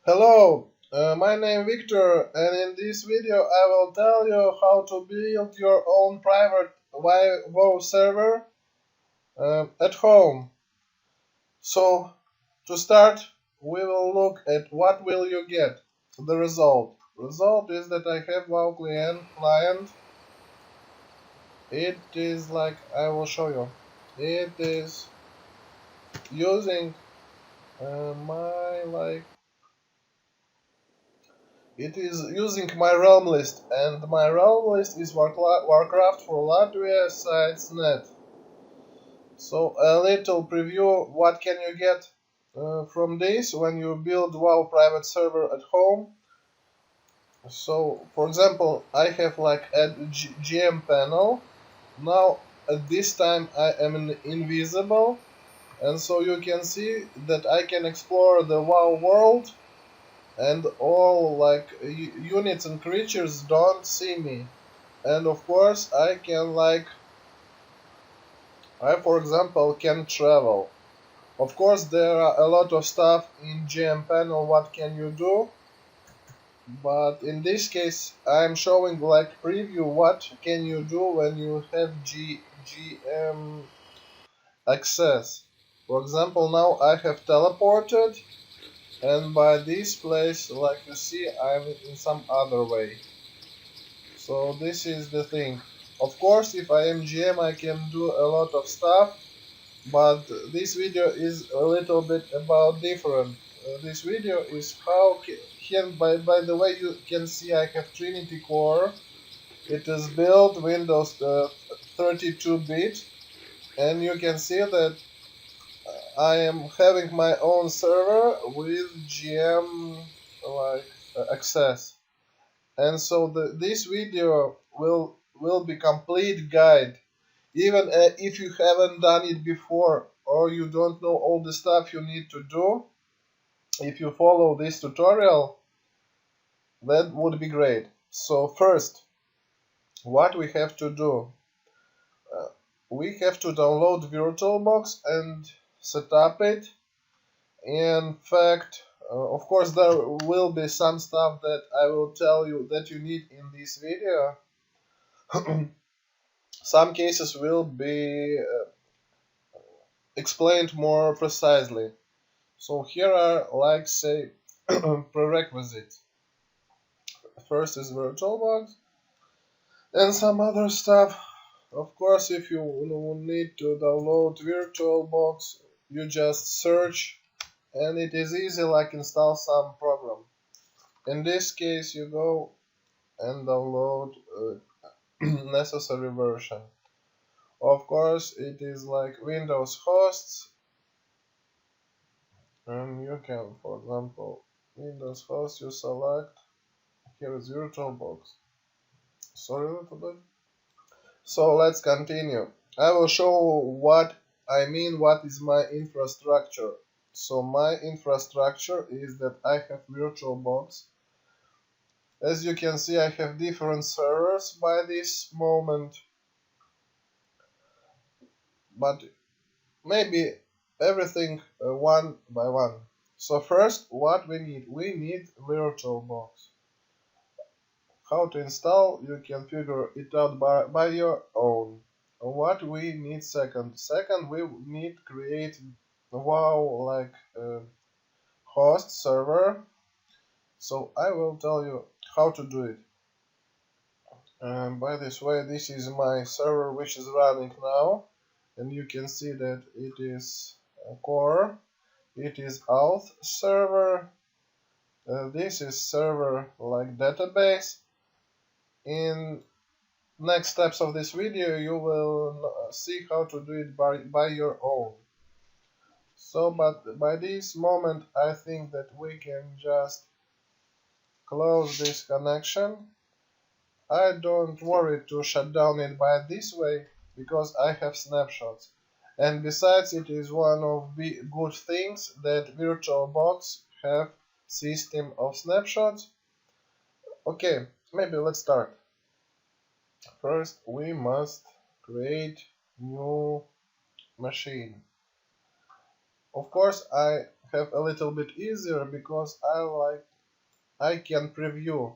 Hello, my name is Victor, and in this video I will tell you how to build your own private WoW server at home. So, to start, we will look at what will you get. The result. Result is that I have WoW client. It is like I will show you. It is using my It is using my realm list, and my realm list is Warcraft for Latvia sites net. So a little preview: what can you get from this when you build WoW private server at home? So, for example, I have like a GM panel. Now at this time I am invisible, and so you can see that I can explore the WoW world and all like units and creatures don't see me. And of course I can I for example can travel. Of course there are a lot of stuff in GM panel what can you do, but in this case I'm showing like preview what can you do when you have GM access. For example, now I have teleported, and by this place like you see I'm in some other way. So this is the thing. Of course, if I am GM, I can do a lot of stuff, but this video is a little bit about different. This video is how can by the way you can see I have Trinity core. It is built Windows 32-bit, and you can see that I am having my own server with GM access. And so this video will be complete guide, even if you haven't done it before or you don't know all the stuff you need to do. If you follow this tutorial, that would be great. So first, what we have to do, uh, we have to download Virtualbox and set up it. In fact, of course there will be some stuff that I will tell you that you need in this video. Some cases will be explained more precisely. So here are like say prerequisites. First is Virtualbox and some other stuff. Of course, if you need to download Virtualbox, you just search and it is easy like install some program. In this case you go and download necessary version. Of course it is like Windows hosts, and you can, for example, Windows host, you select, here is Virtualbox. Sorry a little bit. So let's continue. I will show what I mean, what is my infrastructure. So my infrastructure is that I have Virtualbox. As you can see, I have different servers by this moment, but maybe everything one by one. So first, what we need? We need Virtualbox. How to install? You can figure it out by your own. What we need second? Second, we need create WoW like host server. So I will tell you how to do it. And by this way, this is my server which is running now, and you can see that it is core. It is auth server. This is server like database. In next steps of this video you will see how to do it by your own. So but by this moment I think that we can just close this connection. I don't worry to shut down it by this way because I have snapshots, and besides it is one of the good things that Virtualbox have system of snapshots. Okay, maybe let's start. First we must create new machine. Of course I have a little bit easier because I can preview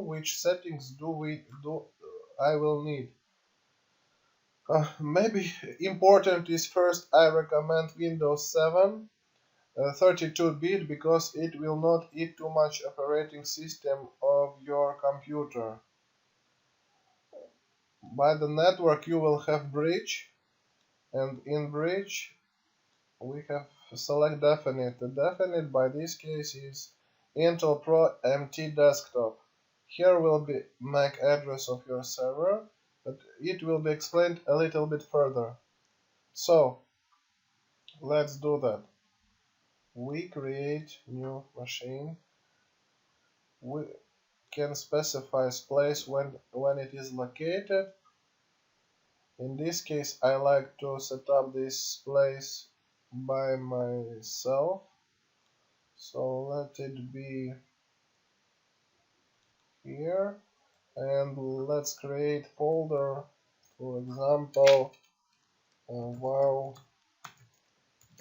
which settings I will need. Maybe important is first I recommend Windows 7 32-bit because it will not eat too much operating system of your computer. By the network you will have bridge, and in bridge we have select definite. The definite by this case is Intel Pro MT desktop. Here will be MAC address of your server, but it will be explained a little bit further. So let's do that. We create new machine. We can specify place when it is located. In this case, I like to set up this place by myself. So let it be here, and let's create folder, for example, wow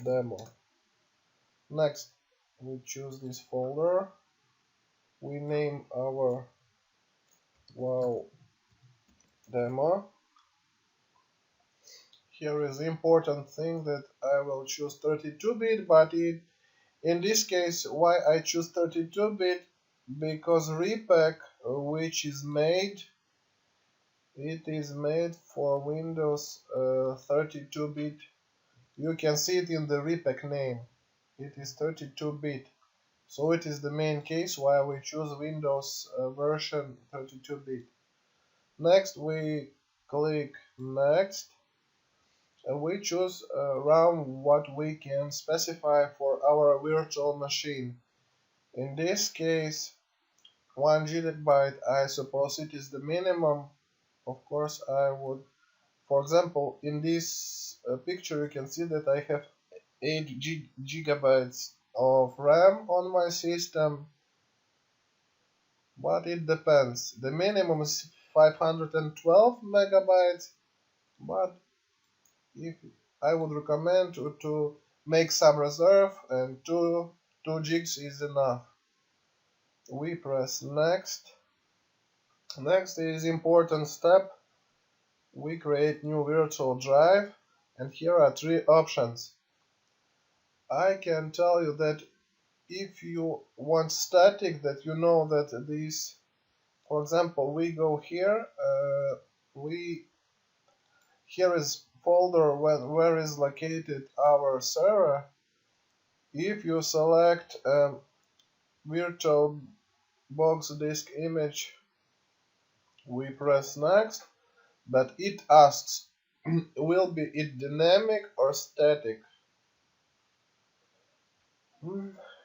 demo. Next, we choose this folder. We name our wow demo. Here is the important thing that I will choose 32-bit, but in this case, why I choose 32-bit? Because repack, which is made, it is made for Windows 32-bit. You can see it in the repack name. It is 32-bit. So it is the main case why we choose Windows version 32-bit. Next, we click Next. And we choose around what we can specify for our virtual machine. In this case, 1 gigabyte, I suppose it is the minimum. Of course, I would, for example, in this picture, you can see that I have 8 gigabytes of RAM on my system, but it depends. The minimum is 512 megabytes, but if I would recommend to make some reserve, and 2 gigs is enough. We press next. Next is important step. We create new virtual drive, and here are 3 options. I can tell you that if you want static, that you know that this, for example, we go here, here is folder where is located our server. If you select Virtualbox disk image, we press next, but it asks will be it dynamic or static.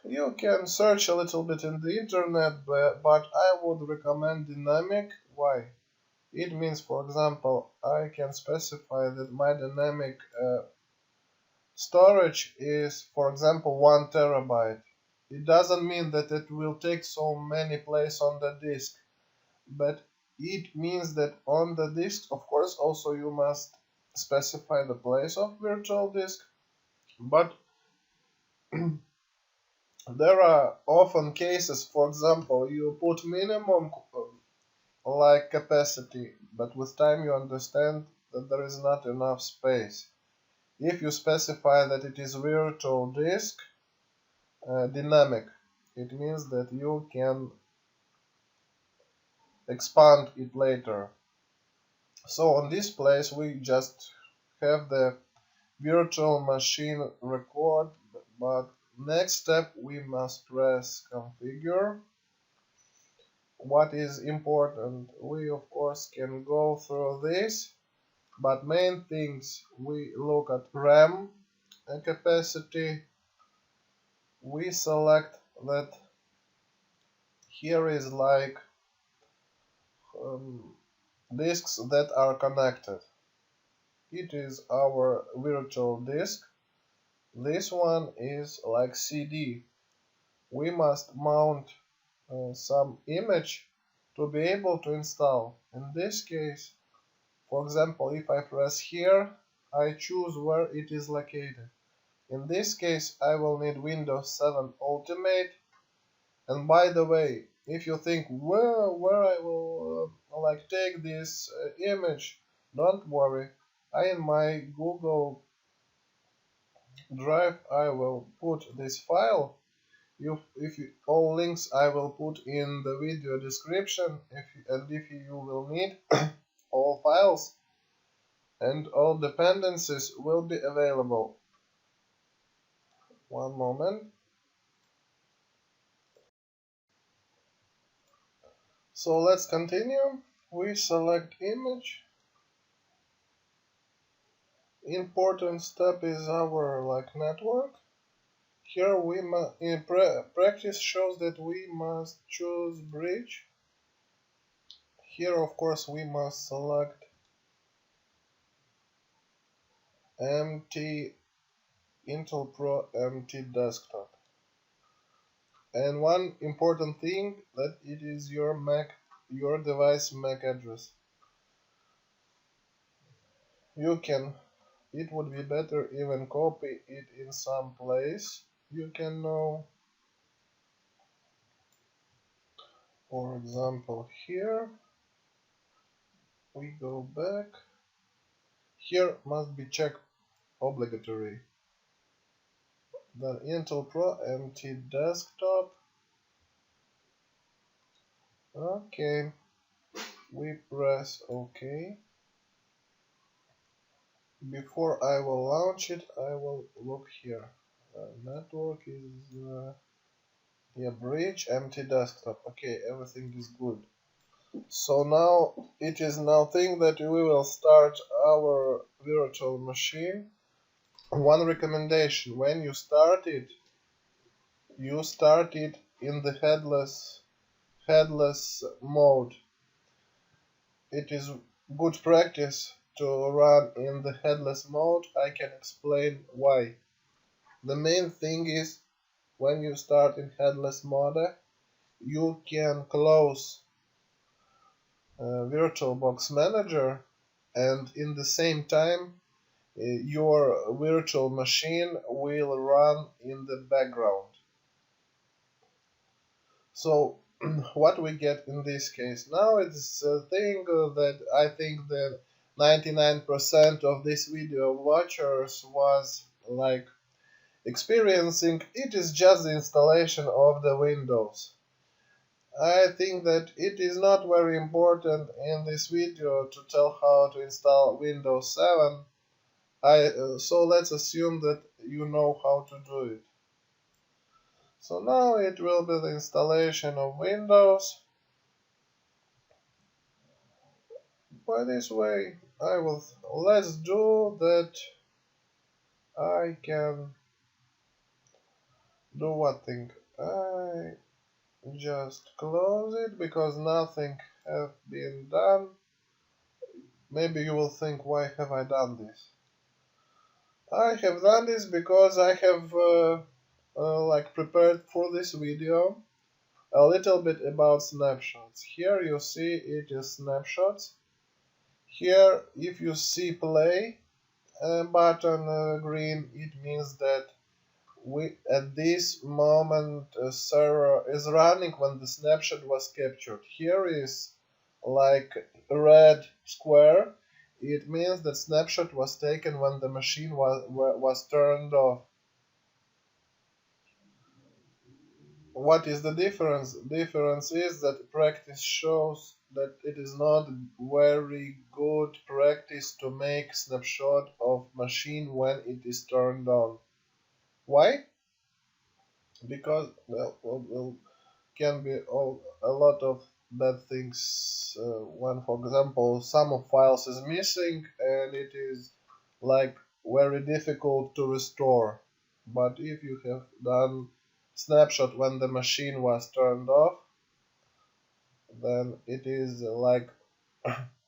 You can search a little bit in the internet, but I would recommend dynamic. Why? It means, for example, I can specify that my dynamic storage is, for example, 1 terabyte. It doesn't mean that it will take so many places on the disk, but it means that on the disk, of course, also you must specify the place of virtual disk, but there are often cases, for example, you put minimum like capacity, but with time you understand that there is not enough space. If you specify that it is virtual disk dynamic, it means that you can expand it later. So on this place we just have the virtual machine record, but next step we must press configure. What is important, we of course can go through this, but main things we look at RAM and capacity. We select that here is like disks that are connected. It is our virtual disk. This one is like CD. We must mount some image to be able to install. In this case, for example, if I press here, I choose where it is located. In this case I will need Windows 7 Ultimate. And by the way, if you think where I will like take this image, don't worry. In my Google Drive I will put this file. All links I will put in the video description. If you will need all files and all dependencies will be available. One moment. So let's continue. We select image. Important step is our network. Here we in practice shows that we must choose bridge. Here of course we must select empty Intel Pro empty desktop. And one important thing that it is your device MAC address. It would be better even copy it in some place. You can know, for example, here we go back. Here must be checked obligatory. The Intel Pro empty desktop. Okay, we press OK. Before I will launch it, I will look here. Network is bridge empty desktop. Okay, everything is good. So now it is now thing that we will start our virtual machine. One recommendation: when you start it in the headless mode. It is good practice to run in the headless mode. I can explain why. The main thing is when you start in headless mode, you can close Virtualbox Manager, and in the same time your virtual machine will run in the background. So what we get in this case now is a thing that I think that 99% of this video watchers was experiencing. It is just the installation of the Windows. I think that it is not very important in this video to tell how to install Windows 7. So let's assume that you know how to do it. So now it will be the installation of Windows. By this way, let's do that. I can do what thing? I just close it because nothing have been done. Maybe you will think, why have I done this? I have done this because I have prepared for this video a little bit about snapshots. Here you see it is snapshots. Here if you see play button green, it means that at this moment server is running when the snapshot was captured. Here is red square. It means that snapshot was taken when the machine was turned off. What is the difference? Difference is that practice shows that it is not very good practice to make snapshot of machine when it is turned on. Why? Because can be a lot of bad things when, for example, some of files is missing and it is very difficult to restore. But if you have done snapshot when the machine was turned off, then it is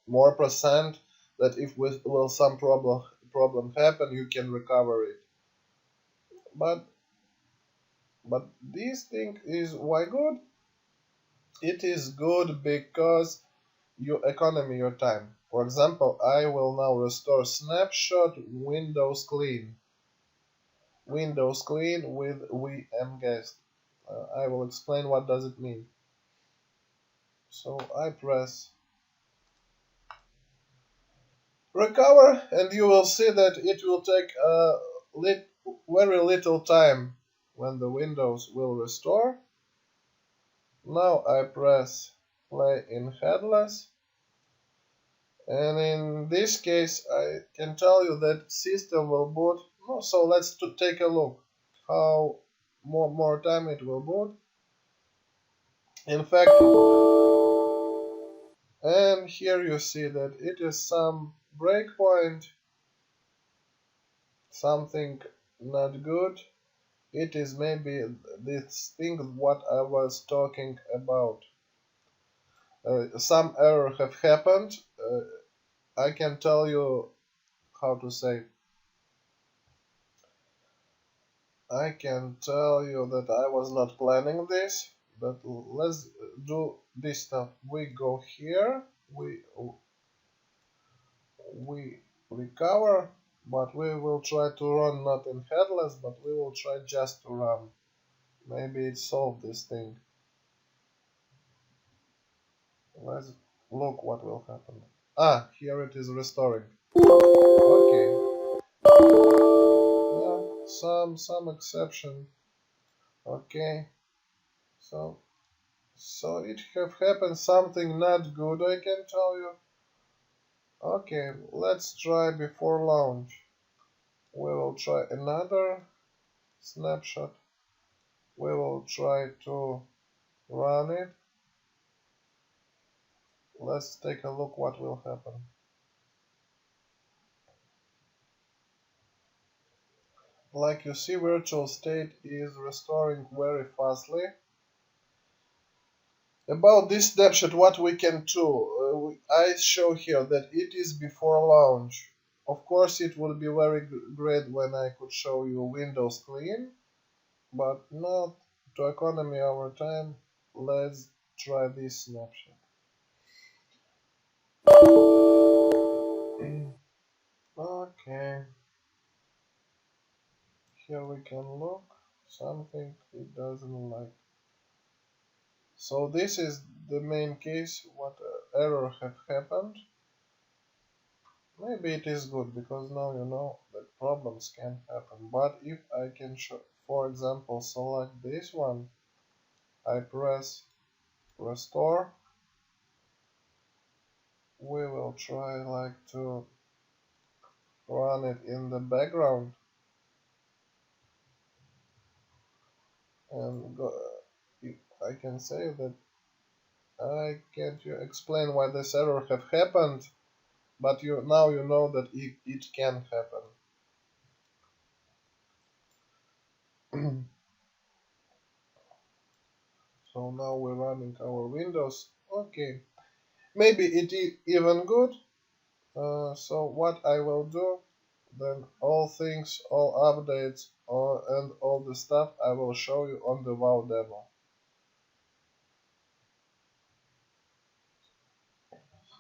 more percent that if will some problem happen, you can recover it. But this thing is why good? It is good because you economy your time. For example, I will now restore snapshot Windows clean. Windows clean with vmguest. I will explain what does it mean. So I press recover, and you will see that it will take very little time when the Windows will restore. Now I press play in headless, and in this case I can tell you that system will boot. So let's take a look how more time it will boot. In fact, and here you see that it is some breakpoint, something not good. It is maybe this thing what I was talking about. Some error have happened. I can tell you how to say. I can tell you that I was not planning this, but let's do this stuff. We go here, we recover, but we will try to run not in headless, but we will try just to run. Maybe it solved this thing. Let's look what will happen. Ah, here it is restoring. Okay. Yeah, some exception. Okay. So it have happened something not good, I can tell you. Okay, let's try before launch. We will try another snapshot. We will try to run it. Let's take a look what will happen. Like you see, virtual state is restoring very fastly. About this snapshot, what we can do, I show here that it is before launch. Of course, it would be very great when I could show you Windows clean, but not to economy our time. Let's try this snapshot. Okay, here we can look something it doesn't like. So this is the main case. What error have happened? Maybe it is good because now you know that problems can happen. But if I can show, for example, select this one, I press restore. We will try like to run it in the background and go, I can say that I can't explain why this error have happened, but now you know that it can happen. So now we're running our Windows. Okay, maybe it is even good. So what I will do, then all things, all updates, and all the stuff I will show you on the WoW demo.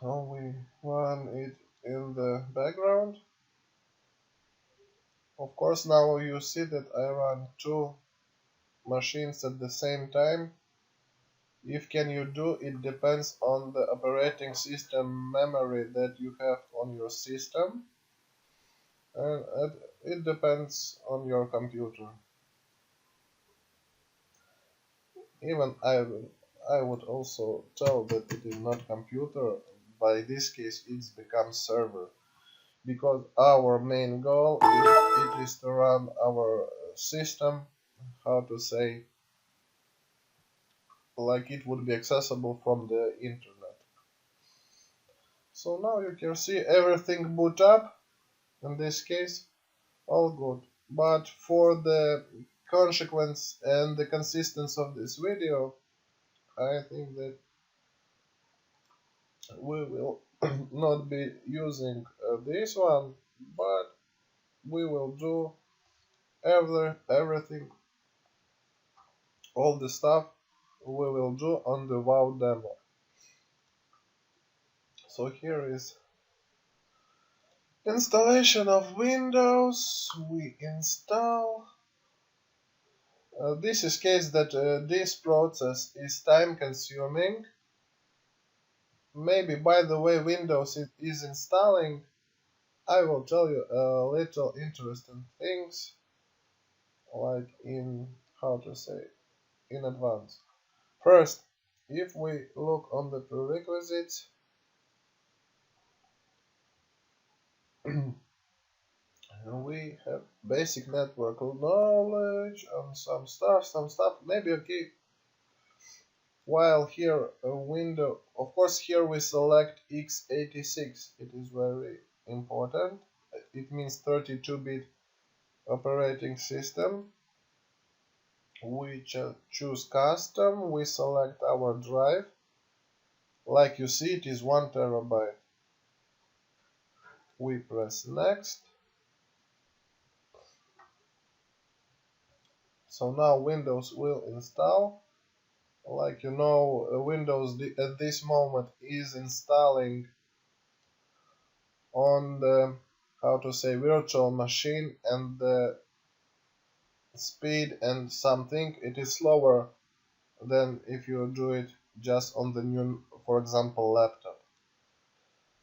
So we run it in the background. Of course, now you see that I run two machines at the same time. If can you do, it depends on the operating system memory that you have on your system, and it depends on your computer. Even I would also tell that it is not computer. By this case, it's become server, because our main goal it is to run our system. How to say, like it would be accessible from the internet. So now you can see everything boot up. In this case, all good. But for the consequence and the consistency of this video, I think that we will not be using this one, but we will do everything, all the stuff we will do on the WoW demo. So here is installation of Windows. We install. This is case that this process is time consuming. Maybe by the way Windows is installing, I will tell you a little interesting things, like in, how to say, in advance. First, if we look on the prerequisites, we have basic network knowledge and some stuff, maybe okay. While here a window, of course here we select x86, it is very important. It means 32-bit operating system. We choose custom, we select our drive. Like you see, it is 1 terabyte. We press next. So now Windows will install. Like you know, Windows at this moment is installing on the, how to say, virtual machine, and the speed and something, it is slower than if you do it just on the new, for example, laptop.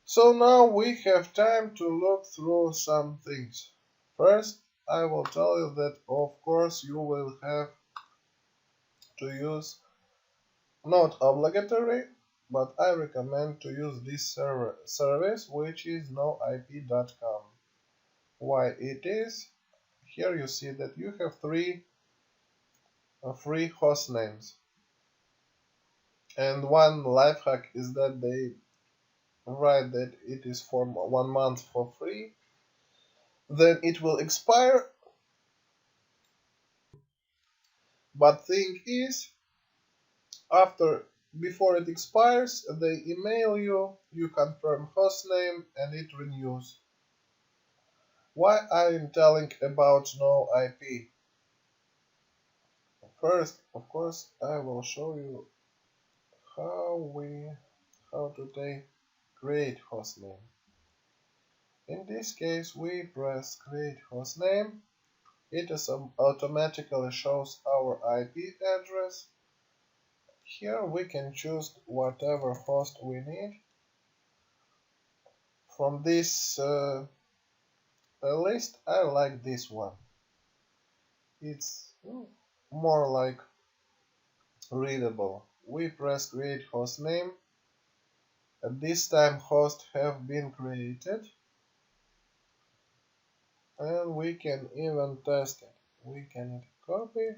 So now we have time to look through some things. First, I will tell you that of course you will have to use, not obligatory, but I recommend to use this service, which is noip.com. Why it is? Here you see that you have three free host names. And one life hack is that they write that it is for 1 month for free. Then it will expire. But thing is, before it expires, they email you, you confirm hostname, and it renews. Why I am telling about no IP? First, of course, I will show you how to create hostname. In this case, we press create hostname. It is automatically shows our IP address. Here we can choose whatever host we need. From this list, I like this one. It's more like readable. We press create hostname. At this time hosts have been created. And we can even test it. We can copy.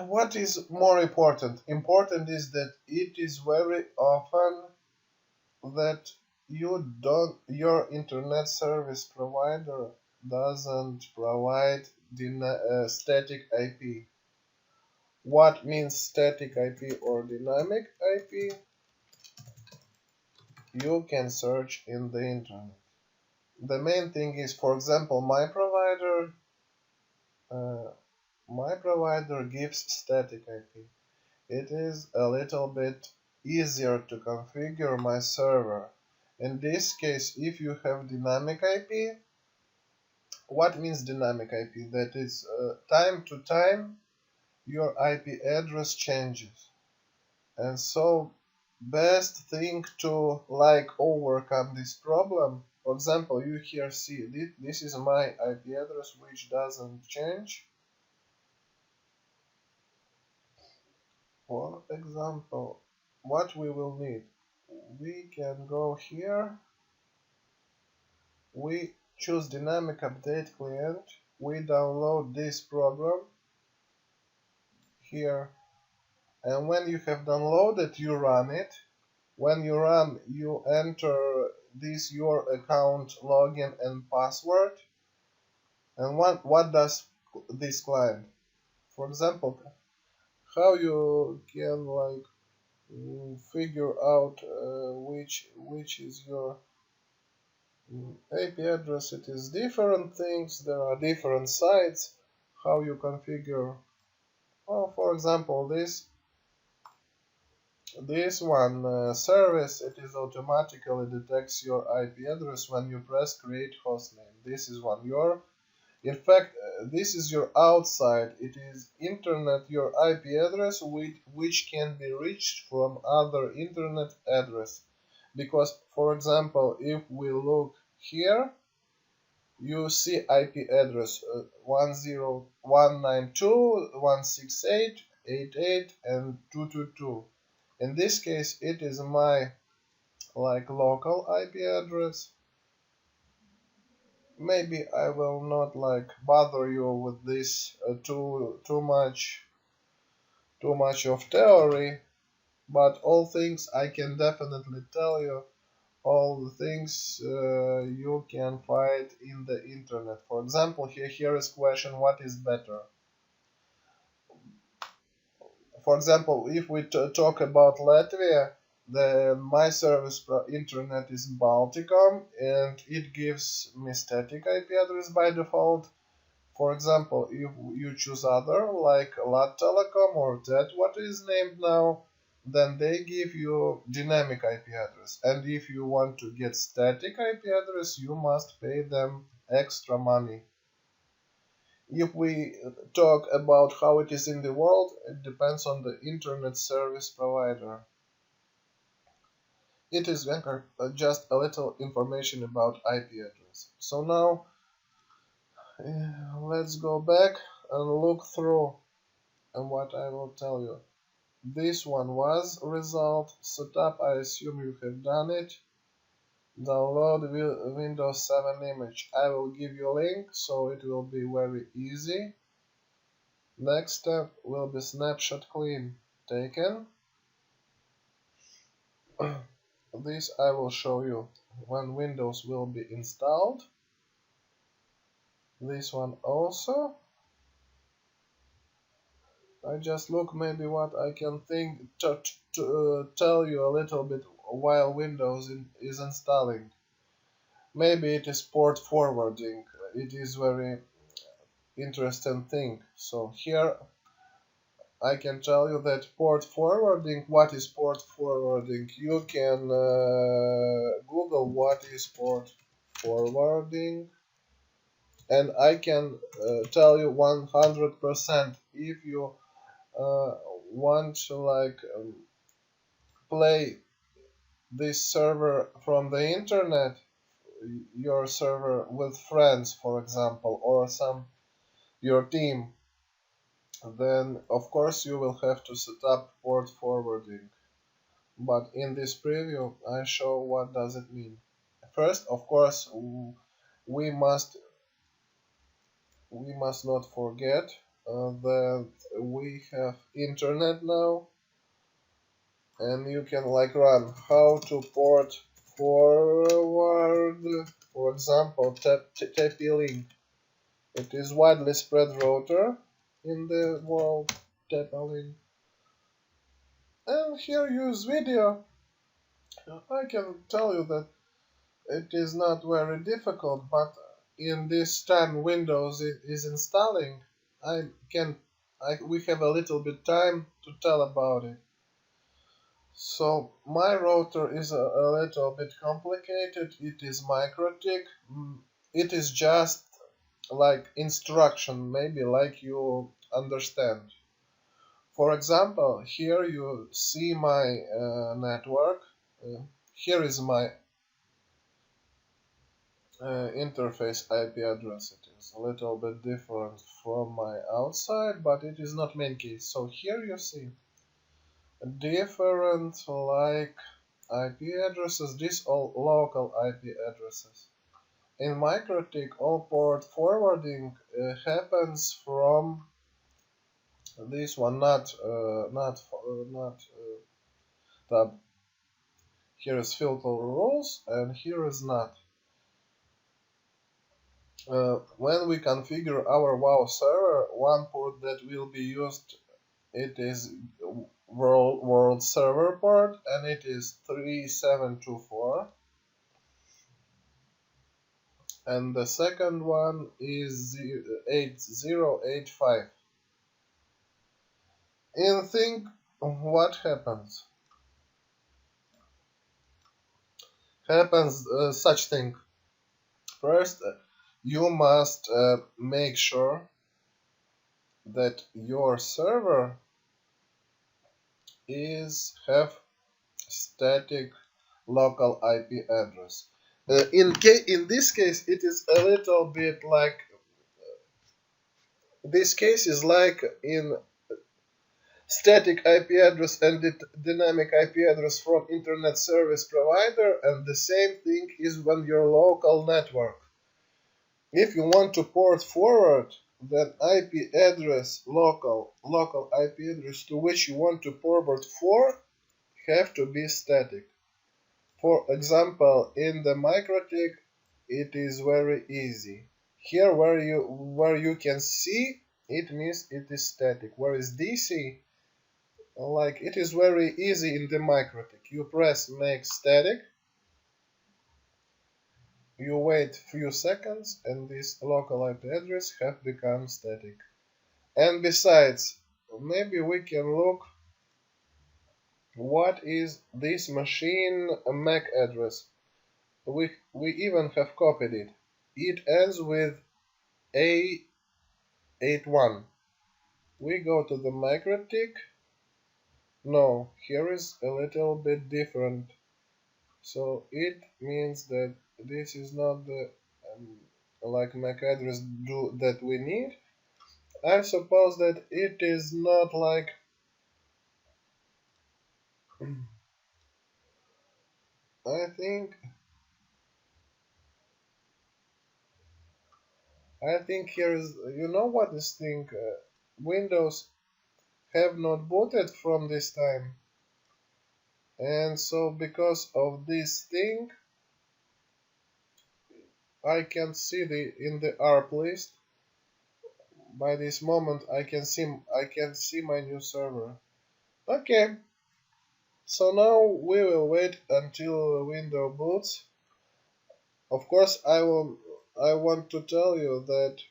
What is more important? Important is that it is very often that your internet service provider doesn't provide static IP. What means static IP or dynamic IP? You can search in the internet. The main thing is, for example, my provider gives static IP. It is a little bit easier to configure my server. In this case, if you have dynamic IP, what means dynamic IP? That is, time to time your IP address changes. And so best thing to overcome this problem, for example, you here see this is my IP address which doesn't change. For example, what we will need, we can go here, we choose dynamic update client, we download this program here, and when you have downloaded, you run it. When you run, you enter this your account login and password. And what does this client? For example, how you can figure out which is your IP address. It is different things. There are different sites. How you configure. Oh, for example, this one service, it is automatically detects your IP address when you press create hostname. This is one. In fact, this is your outside. It is internet, your IP address, which can be reached from other internet address. Because, for example, if we look here, you see IP address 10192.168.88 and 222. In this case, it is my local IP address. Maybe I will not bother you with this too much of theory, but all things I can definitely tell you. All the things you can find in the internet. For example, here is question: what is better? For example, if we talk about Latvia, then my service internet is Balticom, and it gives me static IP address by default. For example, if you choose other, like Lat Telecom or that what is named now, then they give you dynamic IP address. And if you want to get static IP address, you must pay them extra money. If we talk about how it is in the world, it depends on the internet service provider. It is just a little information about IP address. So now let's go back and look through and what I will tell you. This one was result setup. I assume you have done it. Download Windows 7 image. I will give you a link so it will be very easy. Next step will be snapshot clean taken. This I will show you when Windows will be installed. This one also. I just look maybe what I can tell you a little bit while Windows is installing. Maybe it is port forwarding. It is very interesting thing. So here I can tell you that port forwarding. What is port forwarding? You can Google what is port forwarding, and I can tell you 100% if you want to play this server from the internet, your server with friends, for example, or your team, then of course you will have to set up port forwarding. But in this preview I show what does it mean. First, of course, we must not forget that we have internet now, and you can run how to port forward. For example, TP-Link. It is widely spread router in the world, TP-Link. And here use video. I can tell you that it is not very difficult, but in this time Windows is installing, we have a little bit time to tell about it. So my router is a little bit complicated. It is MikroTik. It is just like instruction, maybe like you understand. For example, here you see my network. Here is my interface IP address. It is a little bit different from my outside, but it is not main case. So here you see different IP addresses. These all local IP addresses. In MikroTik, all port forwarding happens from this one, not tab. Here is filter rules, and here is not. When we configure our WoW server, one port that will be used, it is world server port, and it is 3724. And the second one is 8085. And think what happens. Happens such thing. First, you must make sure that your server is have static local IP address. In this case, it is a little bit like this case is like in static IP address and dynamic IP address from internet service provider, and the same thing is when your local network. If you want to port forward, then IP address local IP address to which you want to forward for have to be static. For example, in the MikroTik, it is very easy. Here, where you can see, it means it is static. Whereas DC, like it is very easy in the MikroTik. You press make static, you wait few seconds, and this local IP address have become static. And besides, maybe we can look what is this machine MAC address. We even have copied it. It ends with A81. We go to the MikroTik. No, here is a little bit different. So it means that this is not the like MAC address that we need. I suppose that it is not like I think here is what this thing Windows have not booted from this time, and so because of this thing I can see the in the ARP list. By this moment I can see my new server. Okay, so now we will wait until window boots. Of course, I want to tell you that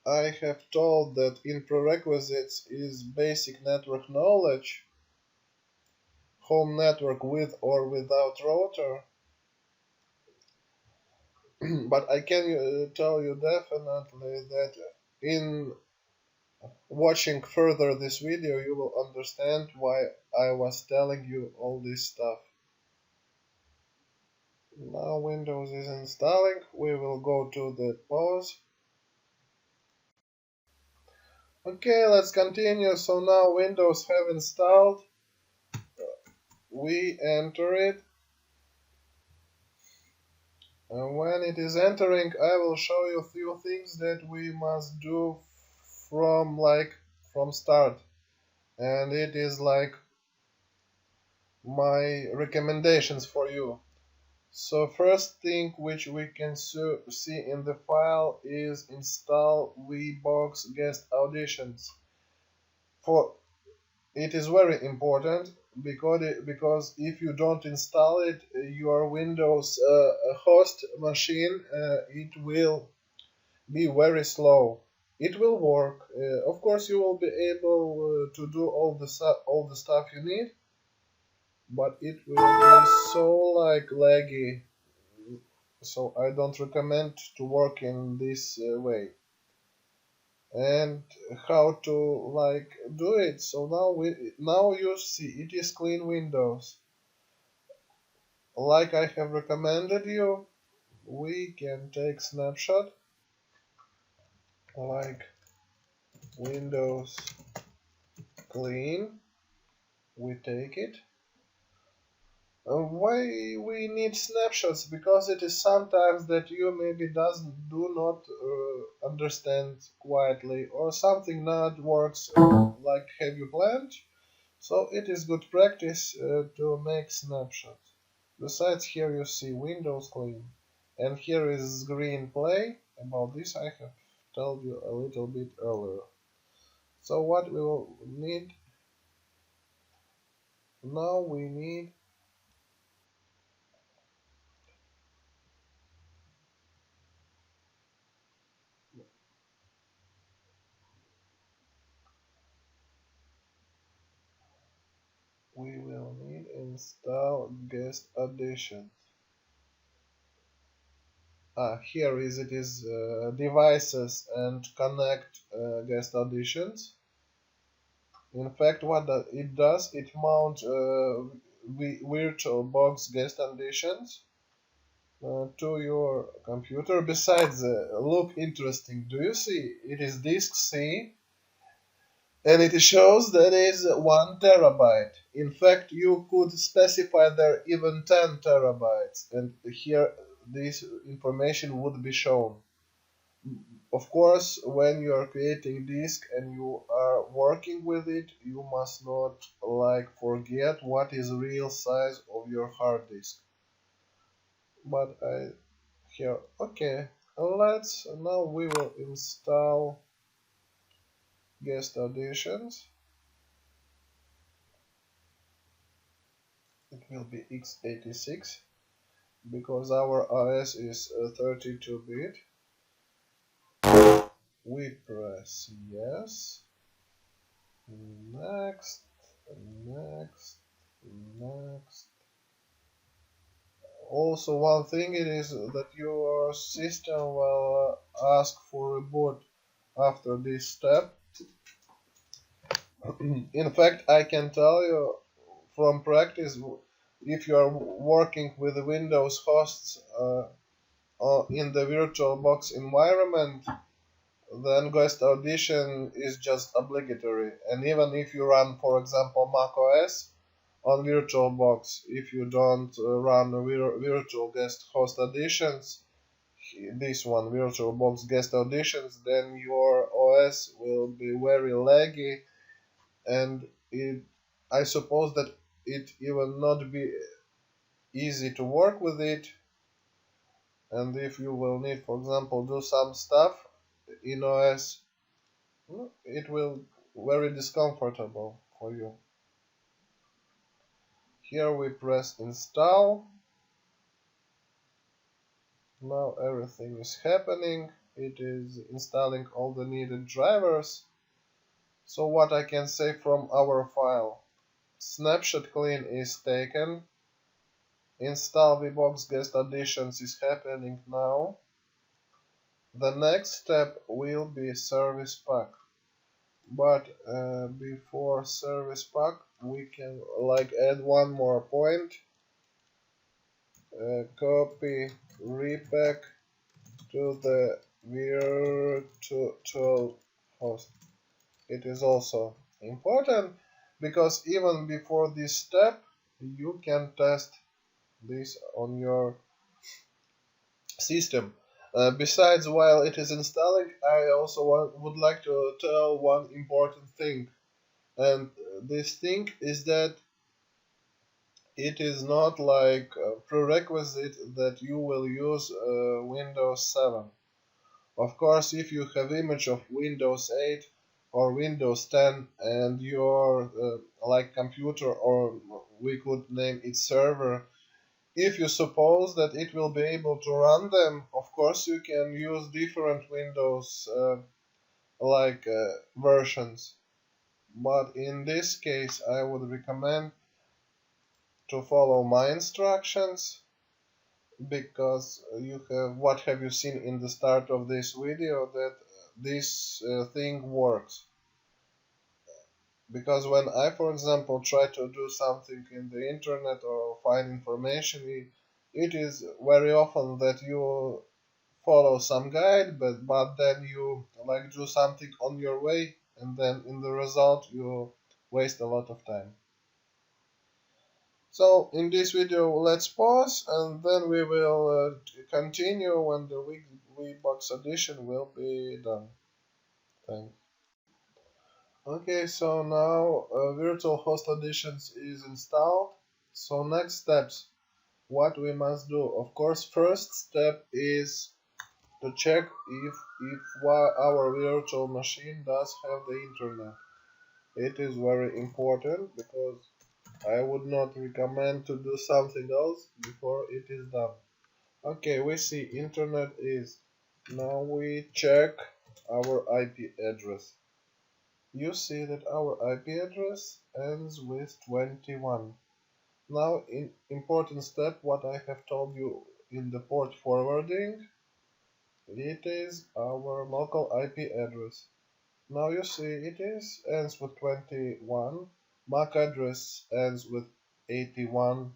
I have told that in prerequisites is basic network knowledge, home network with or without router. But I can tell you definitely that in watching further this video you will understand why I was telling you all this stuff. Now Windows is installing. We will go to the pause. Okay, let's continue. So now Windows have installed. We enter it. And when it is entering, I will show you a few things that we must do from start. And it is like my recommendations for you. So first thing which we can see in the file is install Vbox guest auditions. For it is very important because if you don't install it, your Windows host machine it will be very slow. It will work. Of course, you will be able to do all the stuff you need, but it will be so like laggy. So I don't recommend to work in this way. And how to like do it. So now you see it is clean Windows. Like I have recommended you, we can take snapshot like Windows clean. We take it. Why we need snapshots? Because it is sometimes that you maybe do not understand quietly, or something not works like have you planned. So it is good practice to make snapshots. Besides, here you see Windows clean, and here is green play. About this I have told you a little bit earlier. So what we will need now, we will need install guest additions. here it is devices and connect guest additions. In fact, what it does, it mounts Virtualbox guest additions to your computer. Besides, look interesting. Do you see? It is disk C, and it shows that is 1 terabyte. In fact, you could specify there even 10 terabytes, and here this information would be shown. Of course, when you are creating disk and you are working with it, you must not forget what is real size of your hard disk. But here, okay, now we will install guest additions. It will be x86 because our OS is 32-bit. We press yes, next, next, next. Also, one thing it is that your system will ask for reboot after this step. In fact, I can tell you from practice, if you are working with Windows hosts in the VirtualBox environment, then guest addition is just obligatory. And even if you run, for example, macOS on VirtualBox, if you don't run virtual guest host additions, this one, VirtualBox guest additions, then your OS will be very laggy, and I suppose that it will not be easy to work with it. And if you will need, for example, do some stuff in OS, it will very discomfortable for you. Here we press install. Now everything is happening. It is installing all the needed drivers. So what I can say from our file: snapshot clean is taken. Install Vbox guest additions is happening now. The next step will be service pack. But before service pack, we can add one more point. Copy repack to the virtual host. It is also important because even before this step, you can test this on your system. Besides, while it is installing, I also would like to tell one important thing. And this thing is that it is not like a prerequisite that you will use Windows 7. Of course, if you have image of Windows 8 or Windows 10 and your computer, or we could name it server, if you suppose that it will be able to run them, of course you can use different Windows versions. But in this case, I would recommend to follow my instructions, because what have you seen in the start of this video, that this thing works. Because when I, for example, try to do something in the internet or find information, it is very often that you follow some guide, but then you do something on your way, and then in the result you waste a lot of time. So in this video, let's pause, and then we will continue when the Vbox edition will be done. Thanks. Okay, so now virtual host editions is installed. So next steps, what we must do. Of course, first step is to check if our virtual machine does have the internet. It is very important because I would not recommend to do something else before it is done. Okay, we see internet is. Now we check our IP address. You see that our IP address ends with 21. Now, important step, what I have told you in the port forwarding. It is our local IP address. Now you see ends with 21. MAC address ends with 81.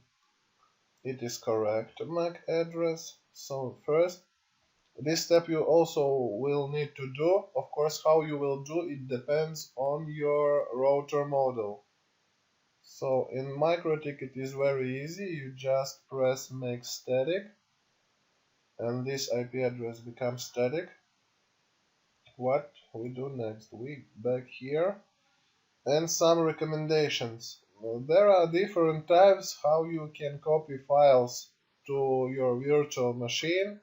It is correct MAC address. So first, this step you also will need to do. Of course, how you will do it depends on your router model. So in MikroTik it is very easy. You just press make static and this IP address becomes static. What we do next? We back here and some recommendations. There are different types how you can copy files to your virtual machine,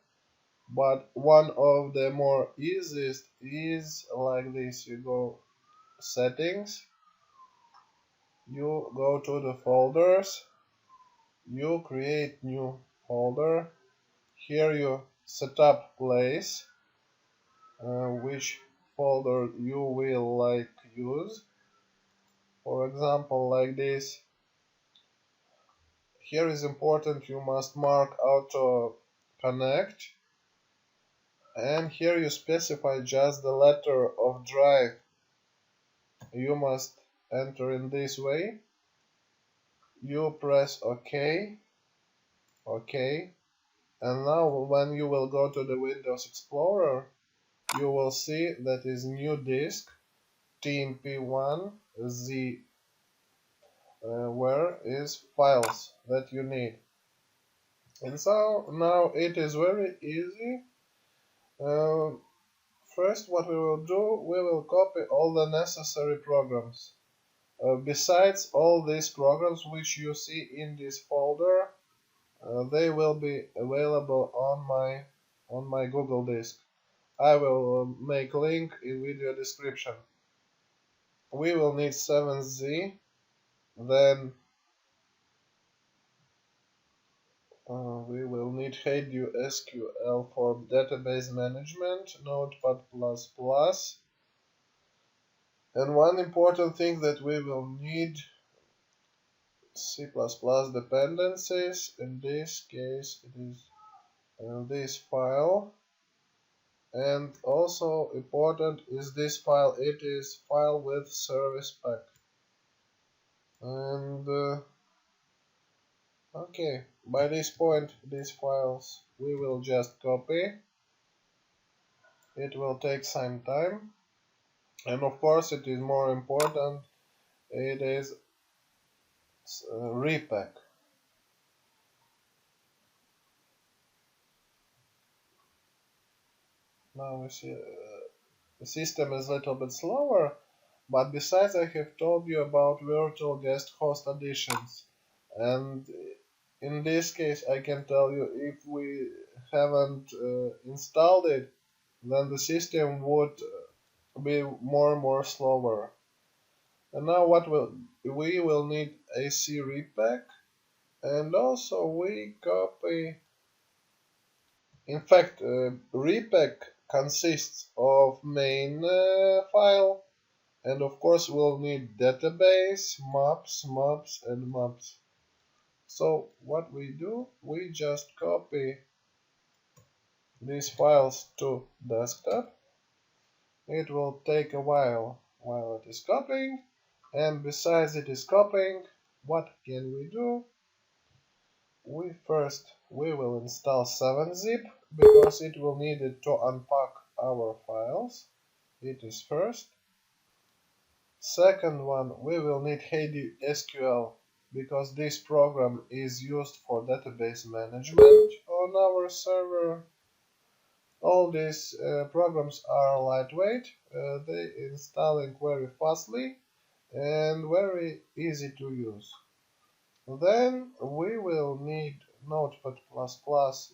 but one of the more easiest is like this. You go settings, you go to the folders, you create new folder. Here you set up place, which folder you will like use. For example, like this. Here is important, you must mark auto connect, and here you specify just the letter of drive you must enter in this way. You press OK, OK, and now when you will go to the Windows Explorer, you will see that is new disk TMP1Z, where is files that you need. And so now it is very easy. First, what we will do, we will copy all the necessary programs. Besides all these programs which you see in this folder, they will be available on my Google Disk. I will make link in video description. We will need 7Z, then we will need Hedu SQL for database management, Notepad++. And one important thing that we will need C++ dependencies. In this case, it is this file. And also important is this file. It is file with service pack. And okay, by this point, these files we will just copy. It will take some time. And of course, it is more important. It is repack. Now we see the system is a little bit slower, but besides I have told you about virtual guest host additions, and in this case I can tell you if we haven't installed it, then the system would be more and more slower. And now we will need AC repack, and also we copy. In fact, repack consists of main file, and of course we'll need database, maps, and maps. So what we do, we just copy these files to desktop. It will take a while it is copying, and besides it is copying, what can we do? We will install 7-zip because it will need it to unpack our files. It is first. Second one, we will need Hedu SQL because this program is used for database management on our server. All these programs are lightweight, they installing very fastly and very easy to use. Then we will need Notepad++.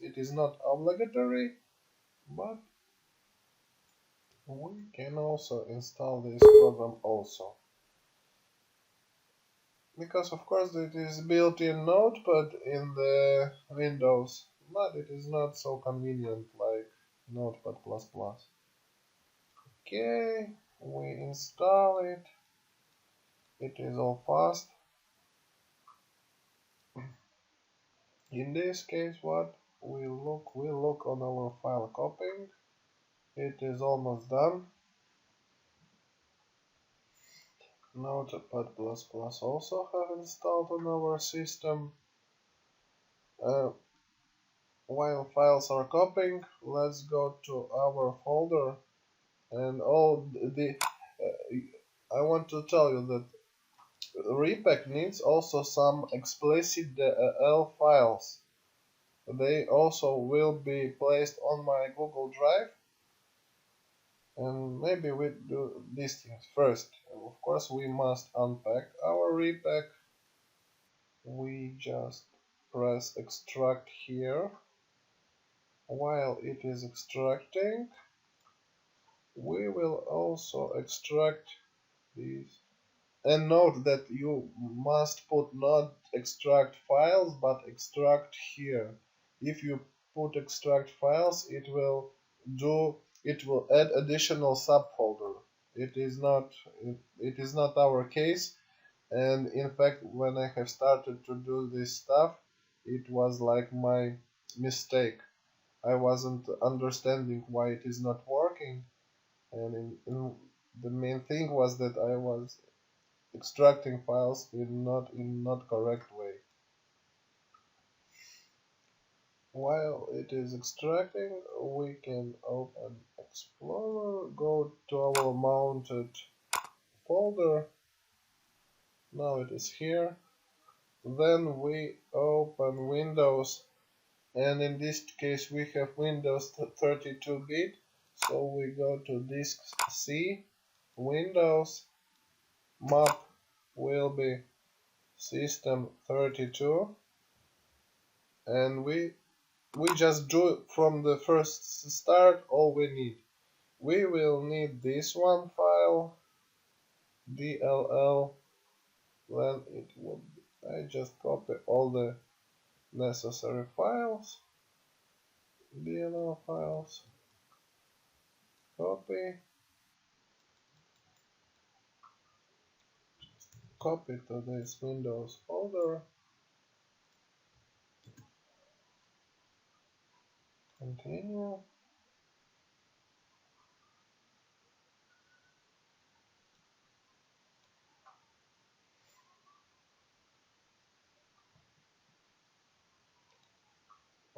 It is not obligatory, but we can also install this program also. Because of course it is built in Notepad in the Windows, but it is not so convenient like Notepad++. Okay, we install it. It is all fast. In this case, what we look on our file copying. It is almost done. Notepad++ also have installed on our system. While files are copying, let's go to our folder and all the. I want to tell you that repack needs also some explicit DLL files. They also will be placed on my Google Drive, and maybe we do these things first. Of course, we must unpack our repack. We just press extract here. While it is extracting, we will also extract these. And note that you must put not extract files but extract here. If you put extract files, it will add additional subfolder. It is not our case, and in fact when I have started to do this stuff, it was like my mistake. I wasn't understanding why it is not working, and the main thing was that I was extracting files in not correct way. While it is extracting, we can open Explorer, go to our mounted folder. Now it is here. Then we open Windows, and in this case we have Windows 32-bit. So we go to disk C, Windows, map will be system 32, and we just do from the first start all we need. We will need this one file, DLL, then it will be, I just copy all the necessary files, DLL files, copy, copy to this Windows folder, continue.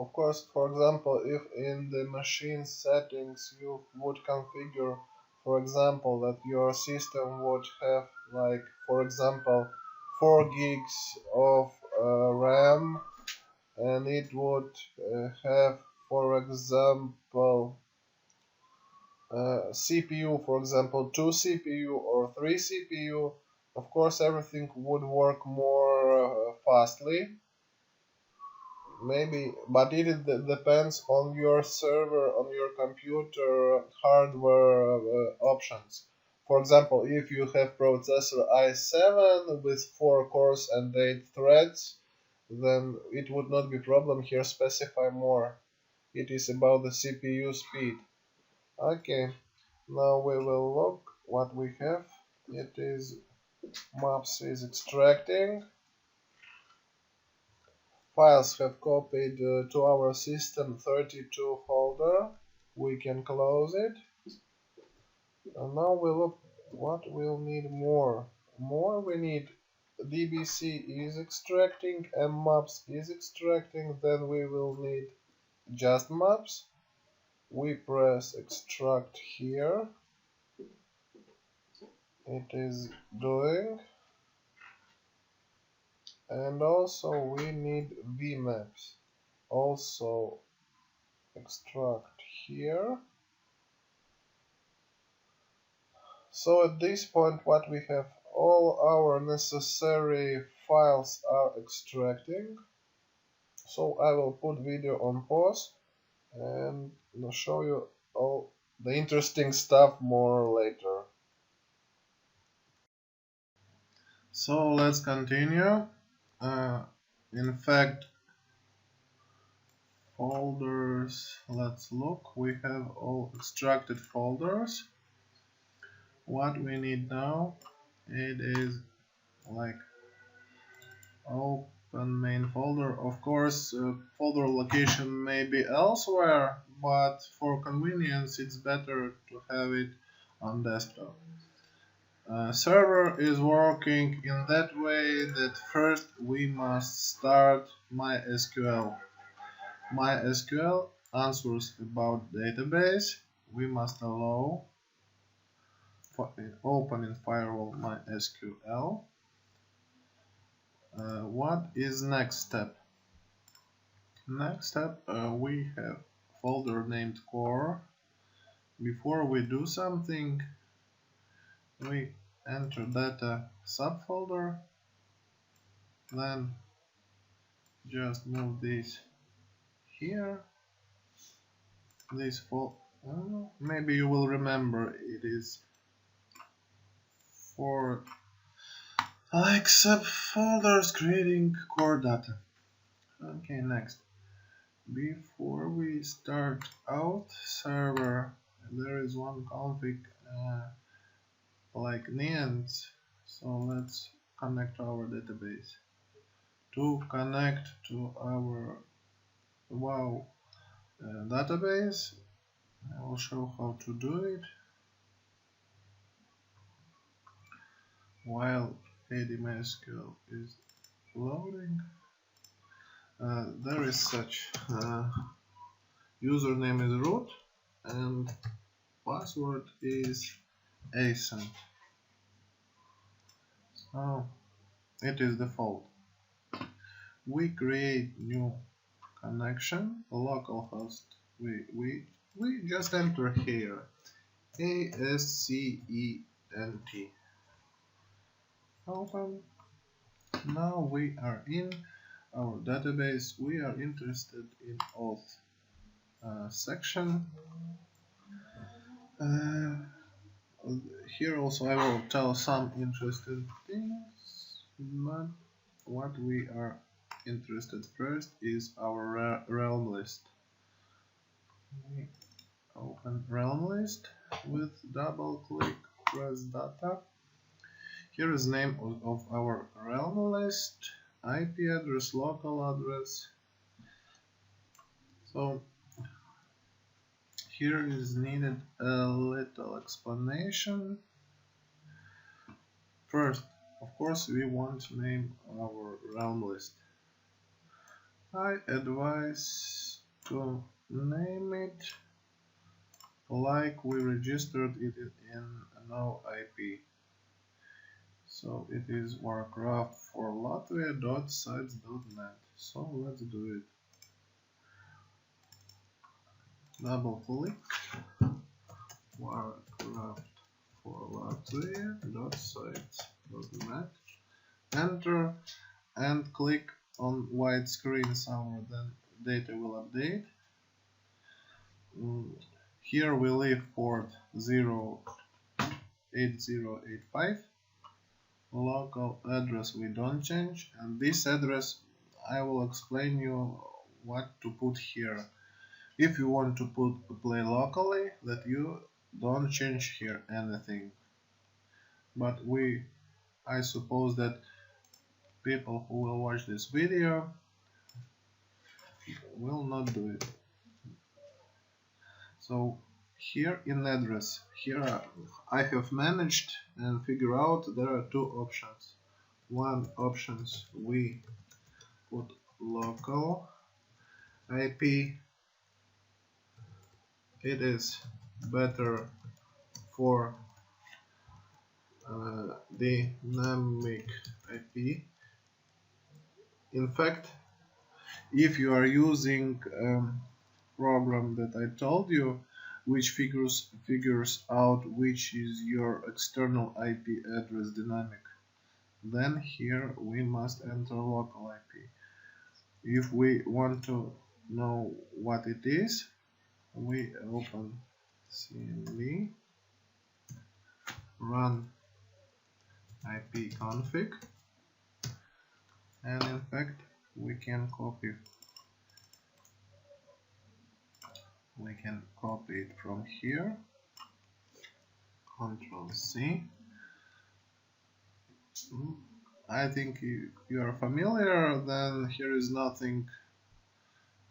Of course, for example, if in the machine settings you would configure, for example, that your system would have, like, for example, 4 gigs of RAM, and it would have, for example, CPU, for example, 2 CPU or 3 CPU, of course everything would work more fastly. Maybe, but it depends on your server, on your computer hardware options. For example, if you have processor i7 with 4 cores and 8 threads, then it would not be problem here specify more. It is about the CPU speed. Okay, now we will look what we have. It is maps is extracting. Files have copied to our system 32 folder. We can close it. And now we look what we'll need more. We need dbc is extracting, mmaps is extracting, then we will need just maps. We press extract here. It is doing. And also we need vmaps. Also extract here. So at this point what we have, all our necessary files are extracting. So I will put video on pause and I'll show you all the interesting stuff more later. So let's continue. In fact, folders, let's look. We have all extracted folders. What we need now, it is like open main folder. Of course, folder location may be elsewhere, but for convenience it's better to have it on desktop. Server is working in that way that first we must start MySQL. MySQL answers about database. We must allow open in firewall MySQL. What is next step? Next step, we have folder named core. Before we do something, we enter data subfolder, then just move this here. This maybe you will remember it is for like subfolders creating core data. Okay, next. Before we start out server, there is one config like nians. So let's connect our database. To connect to our WoW database, I will show how to do it while ADMySQL is loading. There is such username is root and password is ascent. So it is default. We create new connection localhost. We just enter here ASCENT. Open. Now we are in our database. We are interested in auth section. Here also I will tell some interesting things, but what we are interested first is our realm list. We open realm list with double click, press data. Here is name of our realm list, IP address, local address. So here is needed a little explanation. First, of course, we want to name our realm list. I advise to name it like we registered it in no IP. So it is Warcraft for Latvia.sites.net. So let's do it. Double click Warcraft for Latvia.sites.net. Enter and click on white screen somewhere, then data will update. Here we leave port 08085. Local address we don't change, and this address I will explain you what to put here. If you want to play locally, that you don't change here anything. But I suppose that people who will watch this video will not do it. So here in address, here I have managed and figure out there are two options. One options we put local IP. It is better for dynamic IP. In fact, if you are using program that I told you, which figures out which is your external IP address dynamic, then here we must enter local IP. If we want to know what it is, we open cmd, run ipconfig, and in fact we can copy it from here, Ctrl C. I think you are familiar, then here is nothing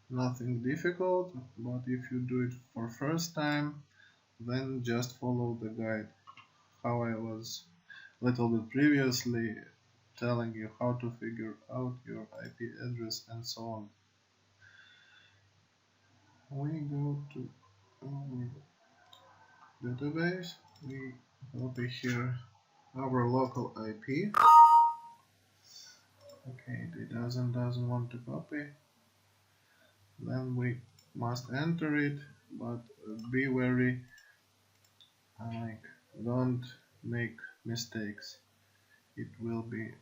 nothing difficult, but if you do it for first time, then just follow the guide, how I was a little bit previously telling you how to figure out your IP address and so on. We go to our database, we copy here our local IP. Okay, it doesn't want to copy. Then we must enter it, but be wary, like don't make mistakes. It will be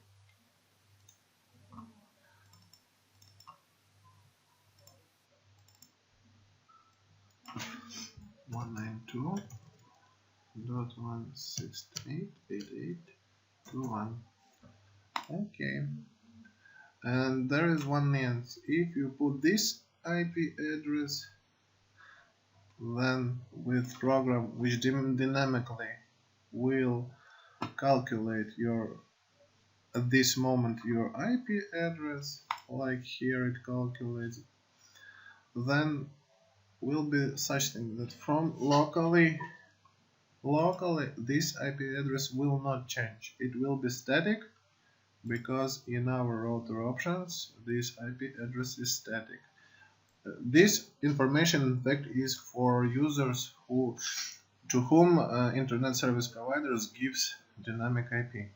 192.168.88.21. Okay, and there is one means. If you put this IP address, then with program which dynamically will calculate your at this moment your IP address, like here it calculates, then will be such thing that from locally this IP address will not change. It will be static because in our router options this IP address is static. This information in fact is for users to whom internet service providers gives dynamic IP.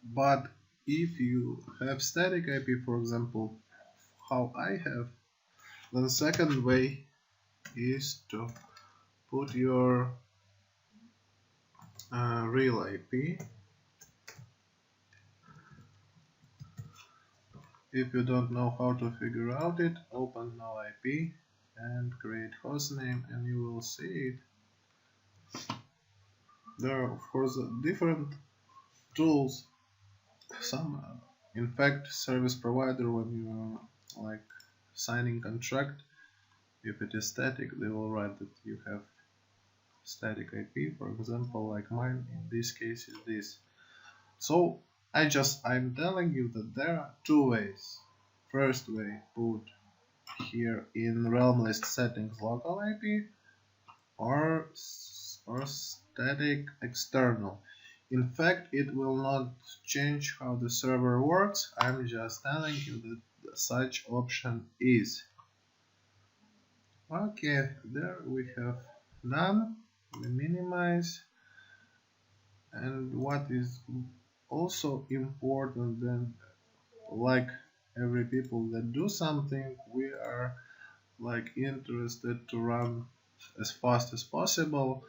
But if you have static IP, for example, how I have, then the second way is to put your real IP. If you don't know how to figure out it, open no IP and create hostname and you will see it. There are of course different tools. Some in fact service provider, when you like signing contract, if it is static they will write that you have static IP, for example, like mine in this case is this. So I'm telling you that there are two ways. First way, put here in realm list settings local IP or static external. In fact, it will not change how the server works. I'm just telling you that such option is. Okay, there we have done. We minimize. And what is also important, then, like every people that do something, we are like interested to run as fast as possible.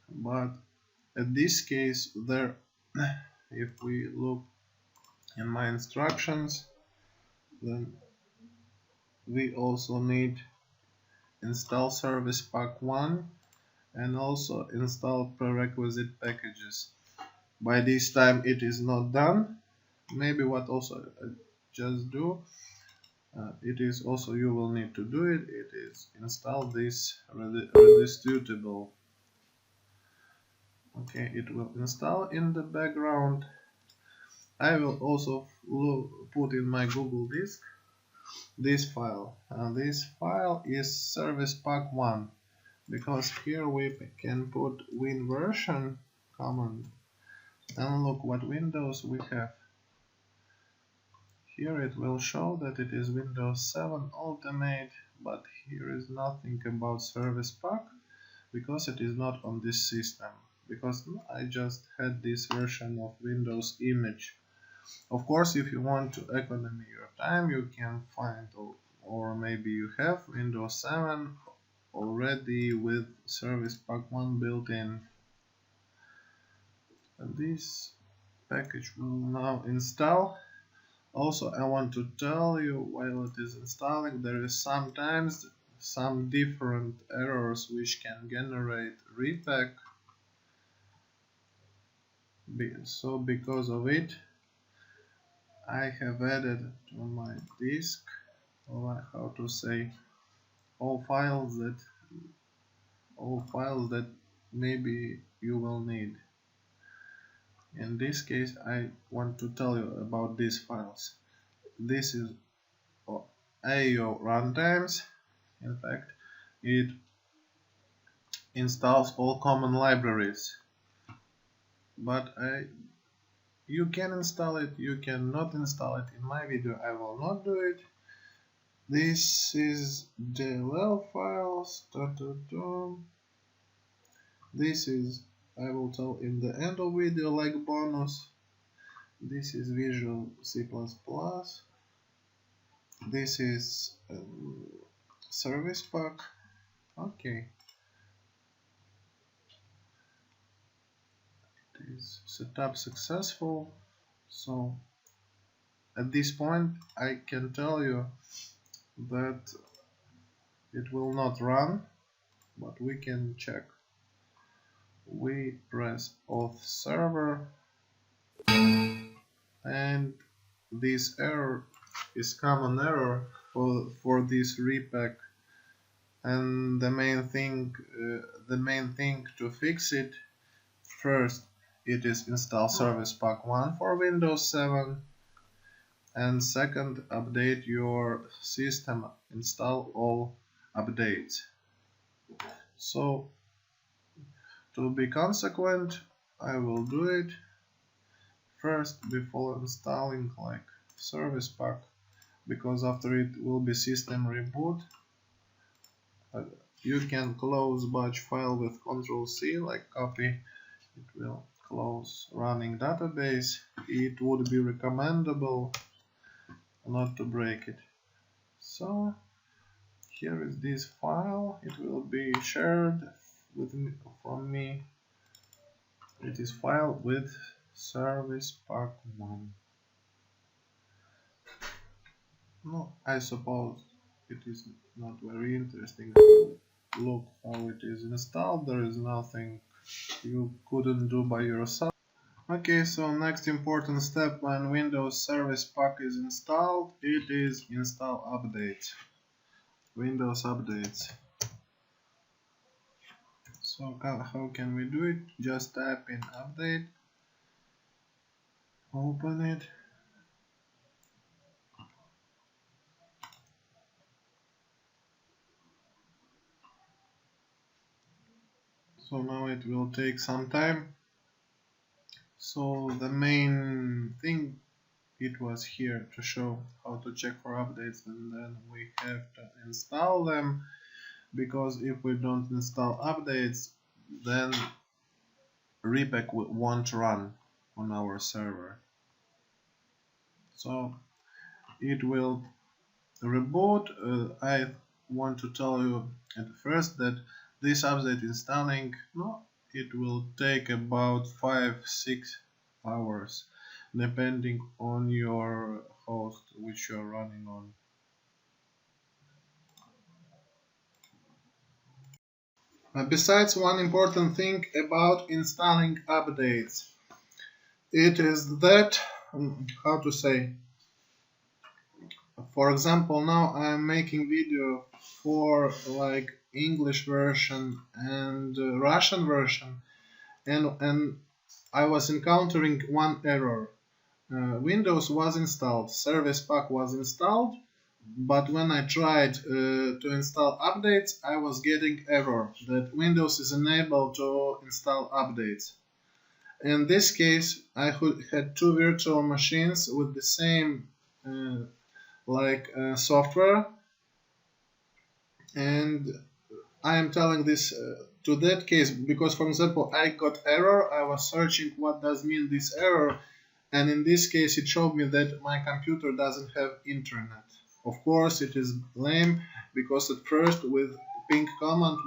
But in this case, there, if we look in my instructions, then we also need install service pack 1 and also install prerequisite packages. By this time it is not done. Maybe what also I just do, it is also you will need to do it. It is install this redistributable. Okay, it will install in the background. I will also put in my Google Disk this file. This file is service pack 1 because here we can put win version command and look what Windows we have. Here it will show that it is Windows 7 Ultimate, but here is nothing about service pack because it is not on this system, because I just had this version of Windows image. Of course, if you want to economy your time, you can find, or maybe you have Windows 7 already with service pack 1 built in. And this package will now install. Also, I want to tell you, while it is installing, there is sometimes some different errors which can generate repack. So because of it, I have added to my disk, how to say, all files that maybe you will need. In this case, I want to tell you about these files. This is IO runtimes. In fact, it installs all common libraries, but you can install it, you cannot install it. In my video I will not do it. This is DLL files. This is, I will tell in the end of video, like bonus. This is Visual C++. This is service pack. Okay. It is set up successful. So at this point I can tell you that it will not run, but we can check. We press auth server and this error is common error for this repack, and the main thing to fix it, first it is install service pack 1 for Windows 7, and second, update your system, install all updates. So to be consequent, I will do it first before installing like service pack, because after it will be system reboot. You can close batch file with Ctrl+C, like copy. It will close running database. It would be recommendable not to break it. So here is this file. It will be shared with me, from me. It is file with service pack 1. No, I suppose it is not very interesting to look how it is installed. There is nothing you couldn't do by yourself. Okay, so next important step when Windows Service Pack is installed, it is install updates. Windows updates. So how can we do it? Just type in update, open it. So now it will take some time. So the main thing, it was here to show how to check for updates, and then we have to install them, because if we don't install updates, then repack won't run on our server. So it will reboot. I want to tell you at first that this update installing, it will take about 5-6 hours depending on your host which you are running on. Besides, one important thing about installing updates, it is that, how to say, for example, now I am making video for like English version and Russian version, and I was encountering one error. Windows was installed, Service Pack was installed, but when I tried to install updates, I was getting error that Windows is unable to install updates. In this case, I had two virtual machines with the same software, and I am telling this to that case because, for example, I got error. I was searching what does mean this error, and in this case it showed me that my computer doesn't have internet. Of course it is lame, because at first with ping command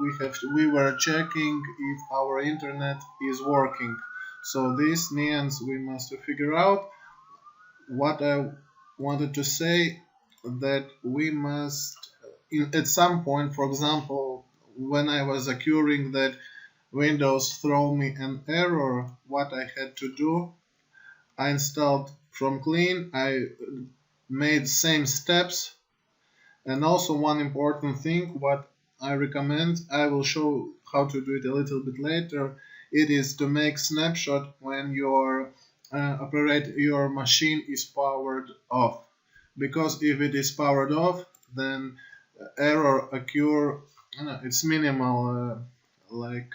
we were checking if our internet is working. So this means we must figure out what I wanted to say, that we must at some point, for example, when I was occurring that Windows throw me an error, what I had to do, I installed from clean, I made same steps, and also one important thing what I recommend, I will show how to do it a little bit later, it is to make snapshot when your your machine is powered off, because if it is powered off, then error occur. It's minimal, like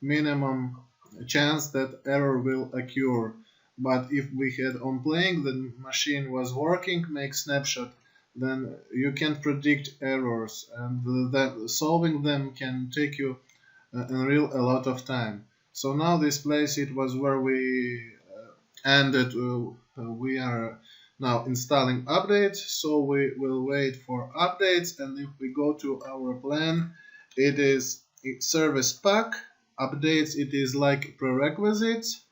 minimum chance that error will occur. But if we had on playing, the machine was working, make snapshot, then you can predict errors, and solving them can take you a lot of time. So now this place, it was where we ended. We are now installing updates, so we will wait for updates, and if we go to our plan, it is service pack updates. It is like prerequisites.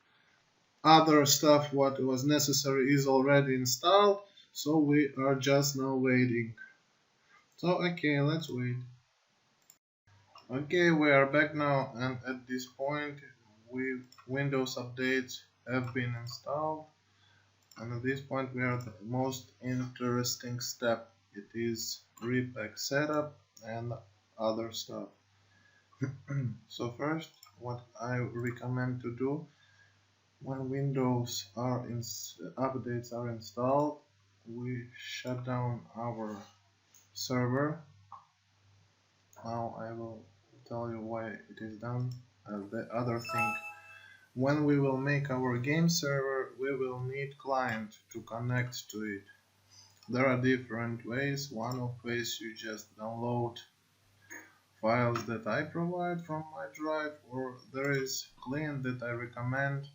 Other stuff what was necessary is already installed, so we are just now waiting. So okay, let's wait. Okay, we are back now, and at this point Windows updates have been installed, and at this point we are at the most interesting step. It is repack setup and other stuff. So first, what I recommend to do when Windows updates are installed, we shut down our server. Now I will tell you why it is done. The other thing, when we will make our game server, we will need client to connect to it. There are different ways. One of ways, you just download files that I provide from my drive, or there is client that I recommend.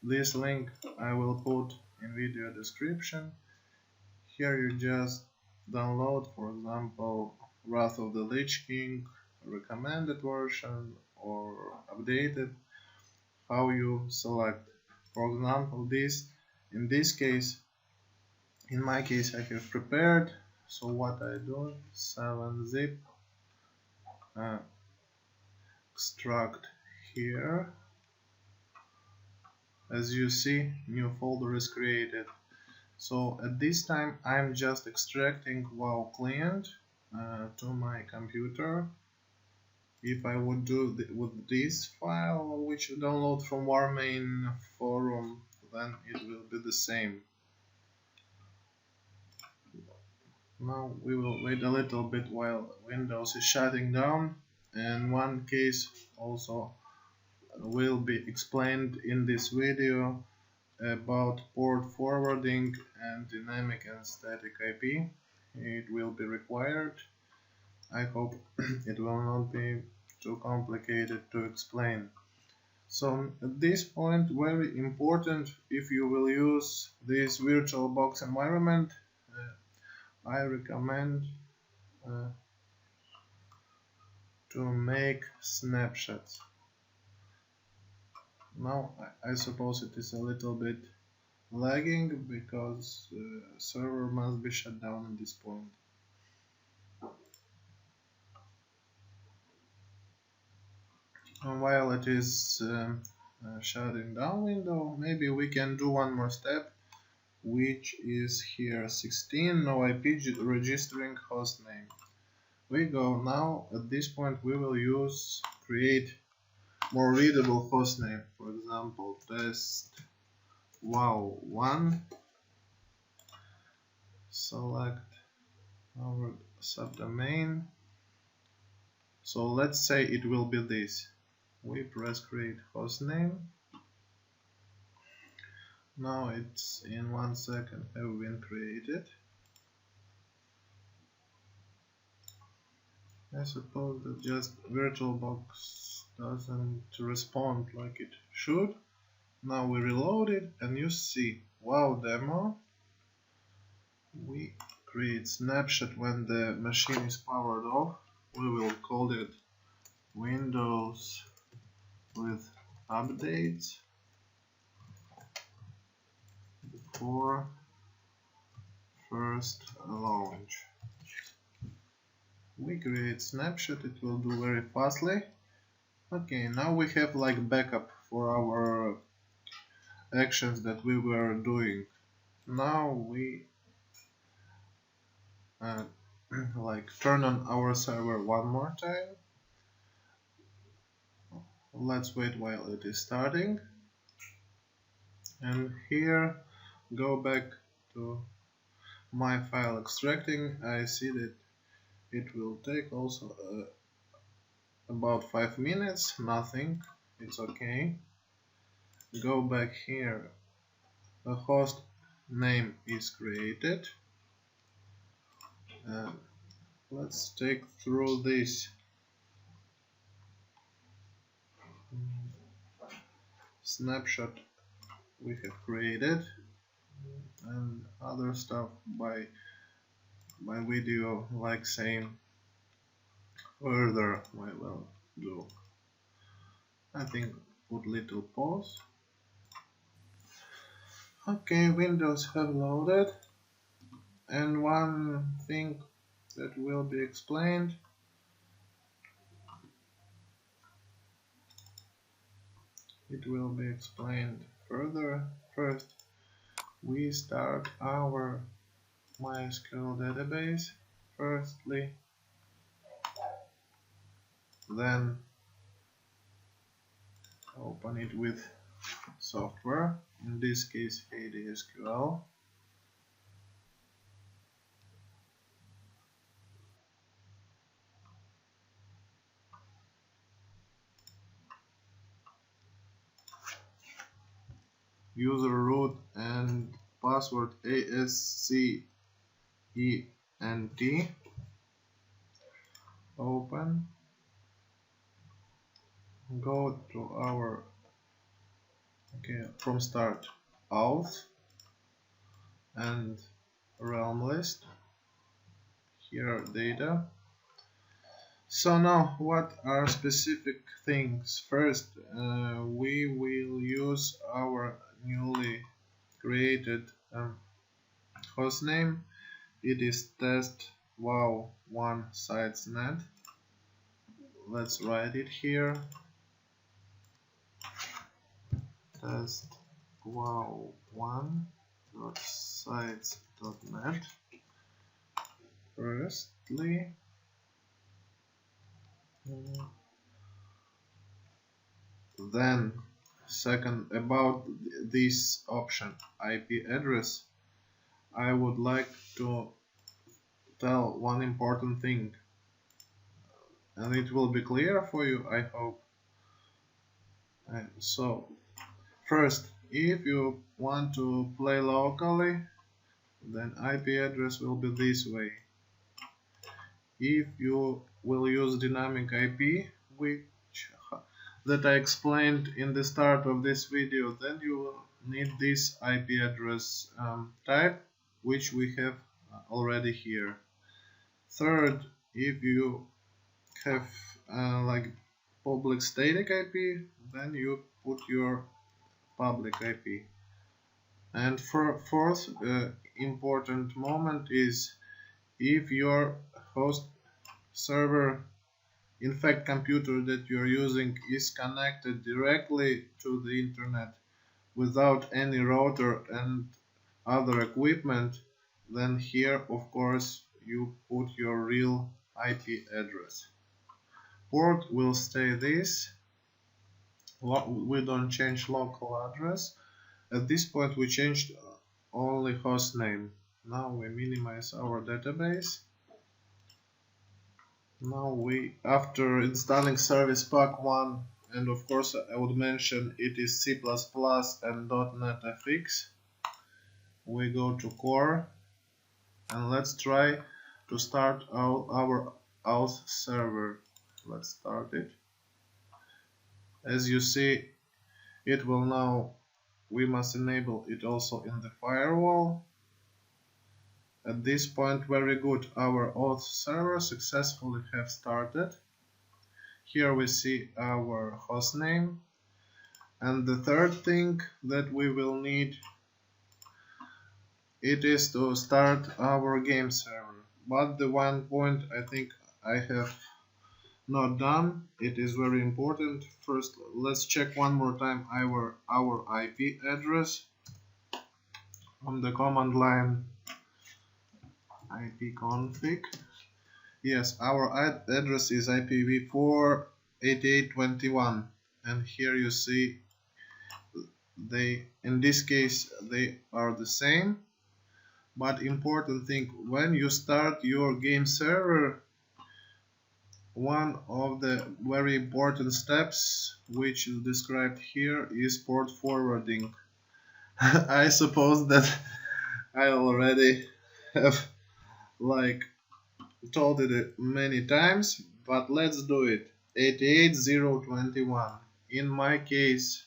This link I will put in video description. Here you just download, for example, Wrath of the Lich King recommended version or updated, how you select. For example, in this case, in my case, I have prepared. So what I do, 7-zip, extract here. As you see, new folder is created. So at this time I'm just extracting WoW client to my computer. If I would do with this file, which you download from Warmain forum, then it will be the same. Now we will wait a little bit while Windows is shutting down, and one case also will be explained in this video about port forwarding and dynamic and static IP. It will be required. I hope it will not be too complicated to explain. So at this point, very important, if you will use this Virtualbox environment, I recommend to make snapshots. Now I suppose it is a little bit lagging because server must be shut down at this point. And while it is shutting down window, maybe we can do one more step, which is here 16, no IP registering hostname. We go now, at this point we will create more readable hostname. For example, test wow1, select our subdomain. So let's say it will be this. We press create hostname. Now it's in 1 second have been created. I suppose that just Virtualbox doesn't respond like it should. Now we reload it and you see WoW demo. We create snapshot when the machine is powered off. We will call it Windows with updates before first launch. We create snapshot, it will do very fastly. Okay, now we have like backup for our actions that we were doing. Now we like turn on our server one more time. Let's wait while it is starting, and here go back to my file extracting. I see that it will take also about 5 minutes. Nothing, it's okay. Go back here. A host name is created. Let's take through this snapshot we have created and other stuff by video, like same further I will do. I think put little pause. Okay, windows have loaded, and one thing that will be explained. It will be explained further. First, we start our MySQL database. Firstly, then open it with software. In this case, ADSQL. User root and password ASCENT. Open. Go to our from start auth and realm list. Here data. So now, what are specific things? First, we will use our newly created hostname. It is test wow1 sitesnet. Let's write it here. Test wow1.sites.net. Firstly, then second, about this option IP address, I would like to tell one important thing, and it will be clear for you, I hope. So first, if you want to play locally, then IP address will be this way. If you will use dynamic IP, which that I explained in the start of this video, then you will need this IP address type, which we have already here. Third, if you have like public static IP, then you put your public IP. And fourth important moment is if your host server, in fact computer that you're using, is connected directly to the internet without any router and other equipment, then here of course you put your real IP address. Port will stay this. We don't change local address. At this point we changed only host name. Now we minimize our database. Now after installing service pack 1, and of course I would mention it is C++ and .NET FX, we go to core and let's try to start our auth server. Let's start it. As you see, it will now, we must enable it also in the firewall. At this point, very good, our auth server successfully have started. Here we see our hostname, and the third thing that we will need, it is to start our game server. But the one point I think I have not done, it is very important. First, let's check one more time our IP address on the command line ipconfig. Yes, our address is IPv4 8821, and here you see in this case they are the same. But important thing, when you start your game server, one of the very important steps which is described here is port forwarding. I suppose that I already have like told it many times, but let's do it. 88021. In my case,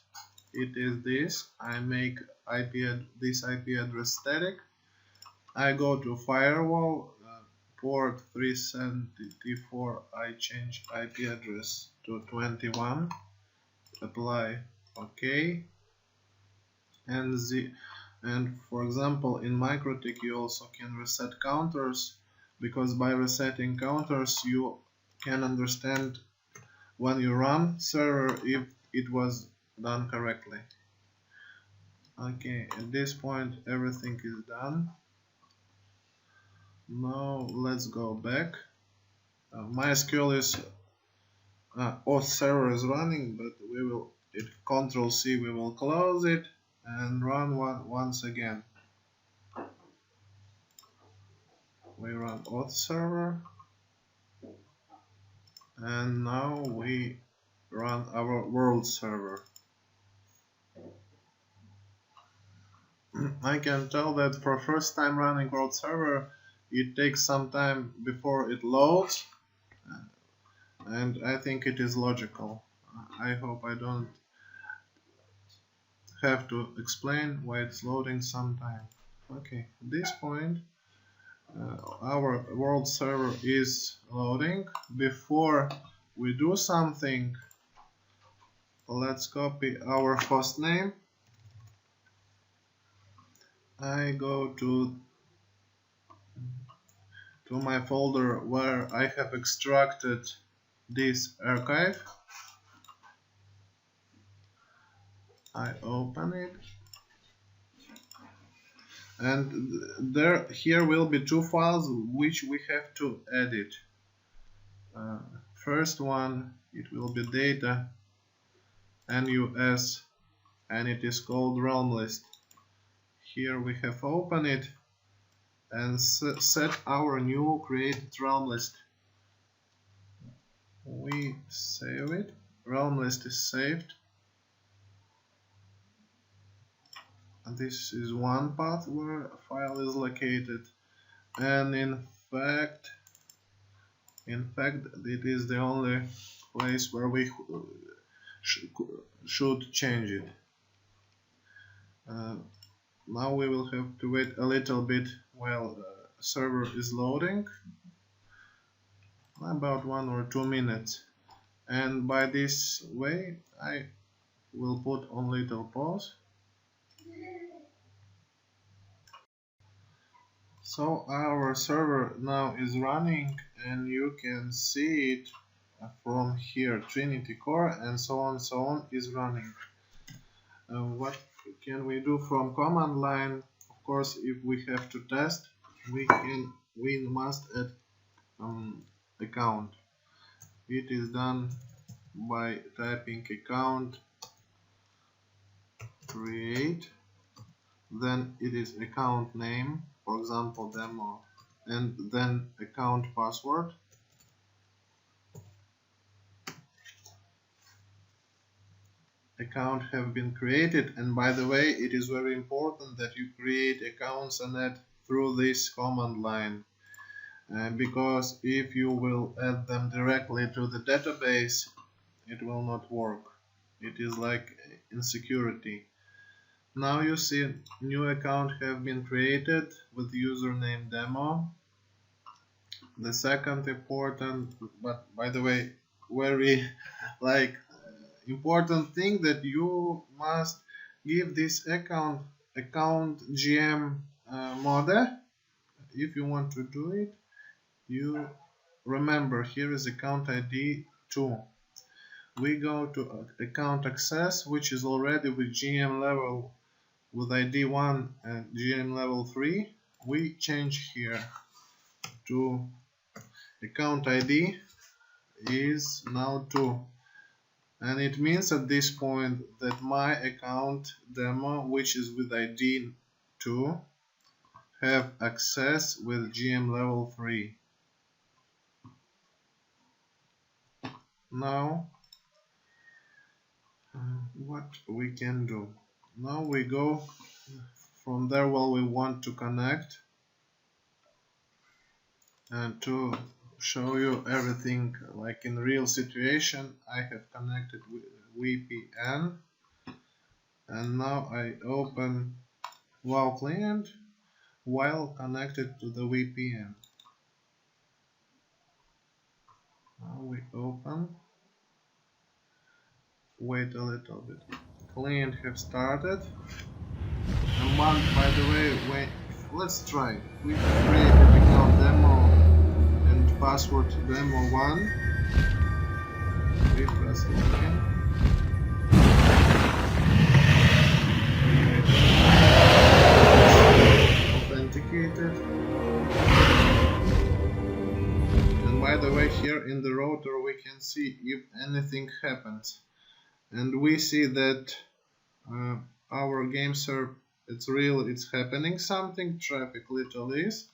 it is this. I make this IP address static. I go to firewall, port 374. I change IP address to 21. Apply OK. And for example, in MikroTik you also can reset counters, because by resetting counters you can understand when you run server if it was done correctly. Okay, at this point everything is done. Now let's go back. MySQL is auth server is running, but we will Control C, we will close it and run once again. We run auth server, and now we run our world server. I can tell that for first time running world server it takes some time before it loads, and I think it is logical. I hope I don't have to explain why it's loading sometime. Okay, at this point our world server is loading. Before we do something, let's copy our hostname. I go to my folder where I have extracted this archive. I open it, and here will be two files which we have to edit. First one, it will be data NUS, and it is called realm list. Here we have opened it and set our new created realm list. We save it. Realm list is saved. And this is one path where a file is located, and in fact it is the only place where we should change it. Now we will have to wait a little bit while the server is loading, about 1 or 2 minutes, and by this way I will put on little pause. So our server now is running, and you can see it from here. Trinity core and so on is running. What can we do from command line? Of course, if we have to test, we must add account. It is done by typing account create, then it is account name, for example demo, and then account password. Account have been created, and by the way, it is very important that you create accounts and add through this command line, because if you will add them directly to the database, it will not work. It is like insecurity. Now you see new account have been created with username demo. The second important, but by the way very important thing, that you must give this account GM mode. If you want to do it, you remember here is account ID 2. We go to account access, which is already with GM level with ID 1 and GM level 3. We change here to account ID is now 2, and it means at this point that my account demo, which is with ID 2, have access with GM level 3. Now what we can do, now we go from there where we want to connect, and to show you everything like in real situation, I have connected with VPN, and now I open WoW client while connected to the VPN. Now we open, wait a little bit, client have started, and one, by the way, let's try, we create an account demo and password demo1, we press login, authenticated, and by the way, here in the router we can see if anything happens, and we see that our game server, it's real, it's happening something, traffic little is,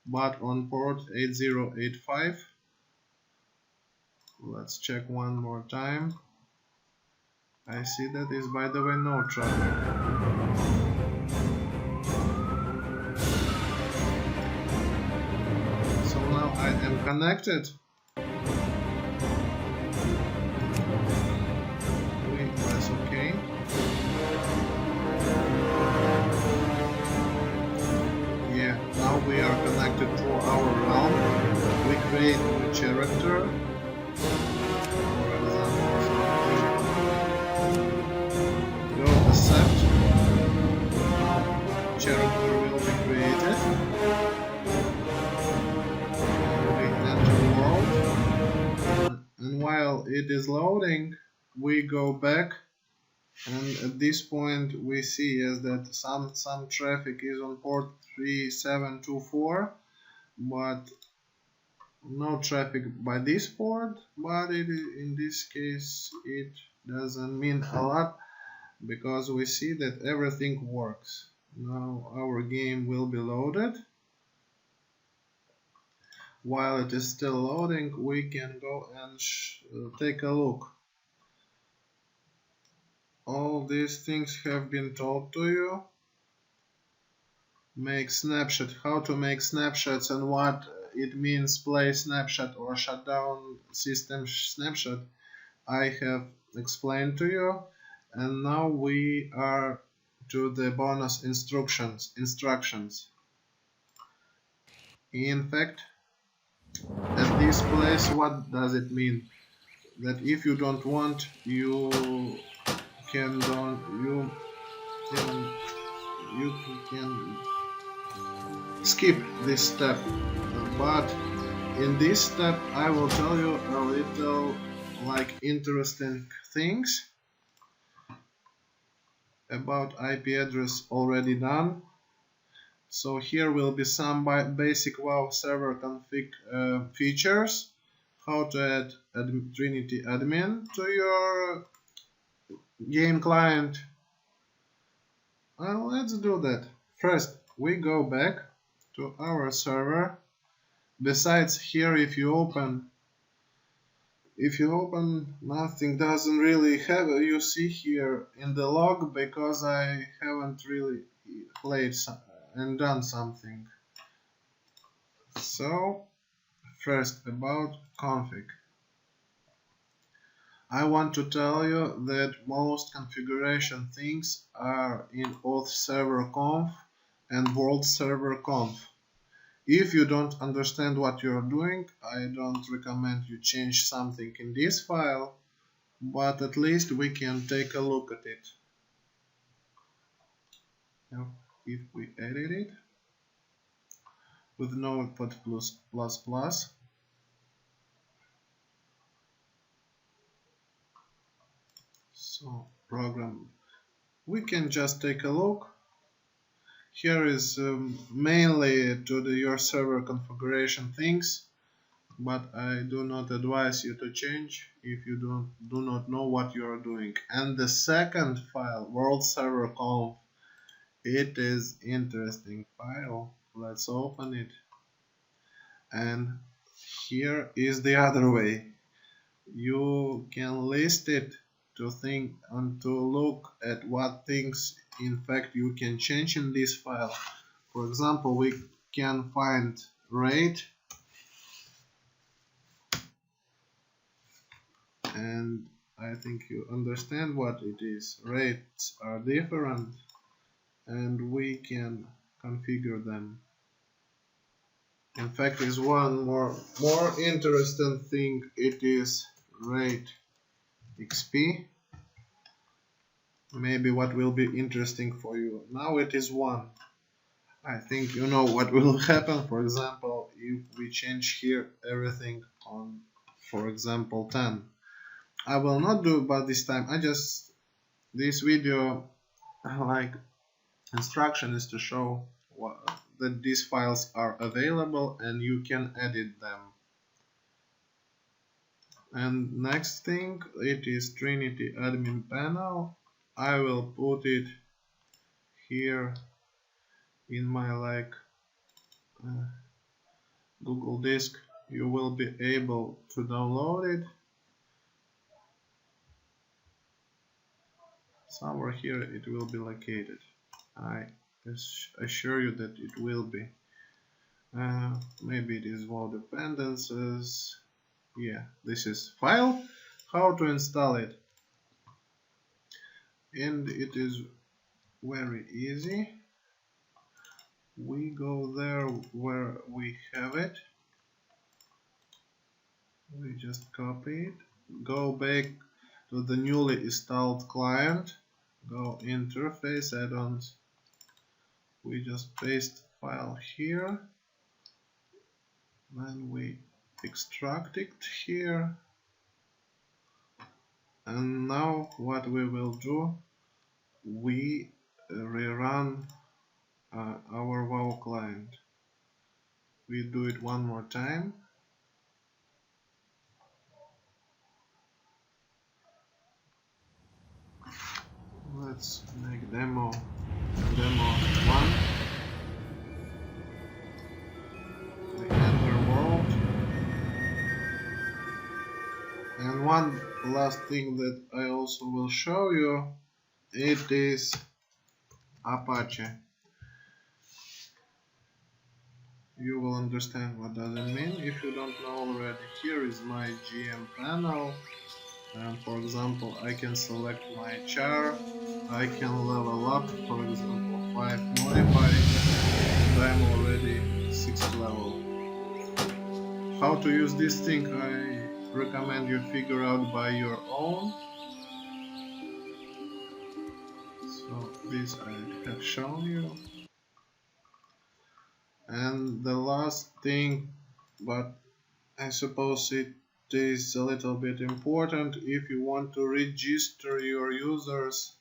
but on port 8085, let's check one more time, I see that is, by the way, no traffic. So now I am connected. We press OK. Yeah, now we are connected to our realm. We create a character. For example, go accept. Character will be created. We enter world. And while it is loading, we go back. And at this point we see as that some traffic is on port 3724, but no traffic by this port, but in this case it doesn't mean a lot, because we see that everything works. Now our game will be loaded. While it is still loading, we can go and take a look. All these things have been told to you. Make snapshot, how to make snapshots and what it means, play snapshot or shut down system snapshot, I have explained to you. And now we are to the bonus instructions. In fact, at this place, what does it mean? That if you don't want, you can skip this step, but in this step I will tell you a little like interesting things about IP address already done. So here will be some basic WoW server config features, how to add Trinity admin to your game client. Well, let's do that. First we go back to our server. Besides here, if you open nothing doesn't really have, you see here in the log, because I haven't really played and done something. So first about config, I want to tell you that most configuration things are in auth server conf and world server conf. If you don't understand what you're doing, I don't recommend you change something in this file, but at least we can take a look at it. Now, if we edit it with Notepad++, so program, we can just take a look. Here is mainly to your server configuration things, but I do not advise you to change if you do not know what you are doing. And the second file, world server conf, it is interesting file. let's open it. And here is the other way. You can list it to think and to look at what things in fact you can change in this file. For example, we can find rate, and I think you understand what it is. Rates are different and we can configure them. In fact, is one more interesting thing. It is rate XP. Maybe what will be interesting for you. Now it is 1. I think you know what will happen. For example, if we change here everything on, for example, 10. I will not do but this time. This video like instruction is to show that these files are available and you can edit them. And next thing, it is Trinity admin panel. I will put it here in my Google disk. You will be able to download it. Somewhere here it will be located. I assure you that it will be. Maybe it is more dependencies. Yeah, this is file. How to install it? And it is very easy. We go there where we have it. We just copy it. Go back to the newly installed client. Go interface add-ons. We just paste file here. Then we extract it here. And now what we will do, we rerun our WoW client. We do it one more time. Let's make demo 1. We enter world. And one last thing that I also will show you, it is Apache. You will understand what does it mean if you don't know already. Here is my GM panel, and for example I can select my char, I can level up, for example 5 modified, and I'm already 6th level. How to use this thing I recommend you figure out by your own. So this I have shown you. And the last thing, but I suppose it is a little bit important, if you want to register your users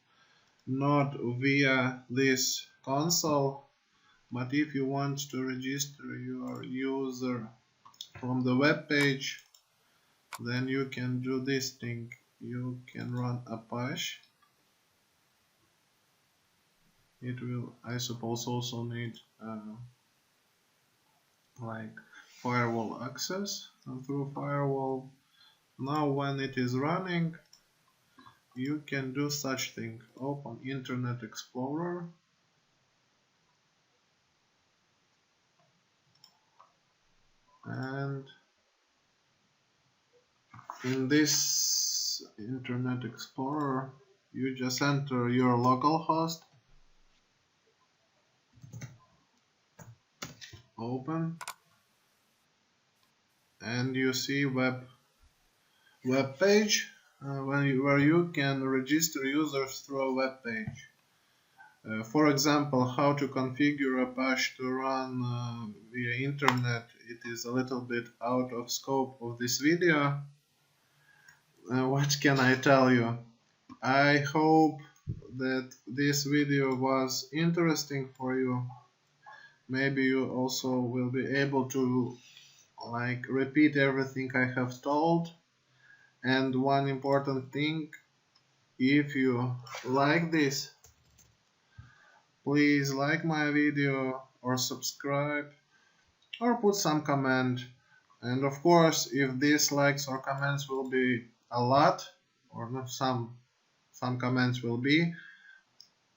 not via this console, but if you want to register your user from the web page, then you can do this thing. You can run Apache. It will, I suppose, also need like firewall access, and through firewall, now when it is running, you can do such thing. Open Internet Explorer, and in this Internet Explorer you just enter your localhost, open, and you see web page where you can register users through a web page. For example, how to configure Apache to run via internet, it is a little bit out of scope of this video. What can I tell you? I hope that this video was interesting for you. Maybe you also will be able to repeat everything I have told. And one important thing, if you like this, please like my video or subscribe or put some comment. And of course, if these likes or comments will be a lot, or not, some comments will be,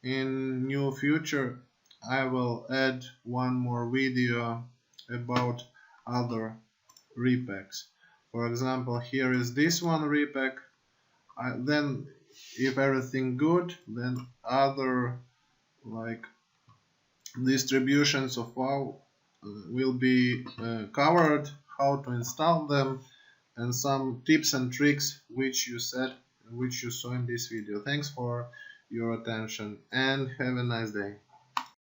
in new future I will add one more video about other repacks. For example, here is this one repack. Then if everything good, then other like distributions of WoW will be covered, how to install them, and some tips and tricks which you saw in this video. Thanks for your attention and have a nice day.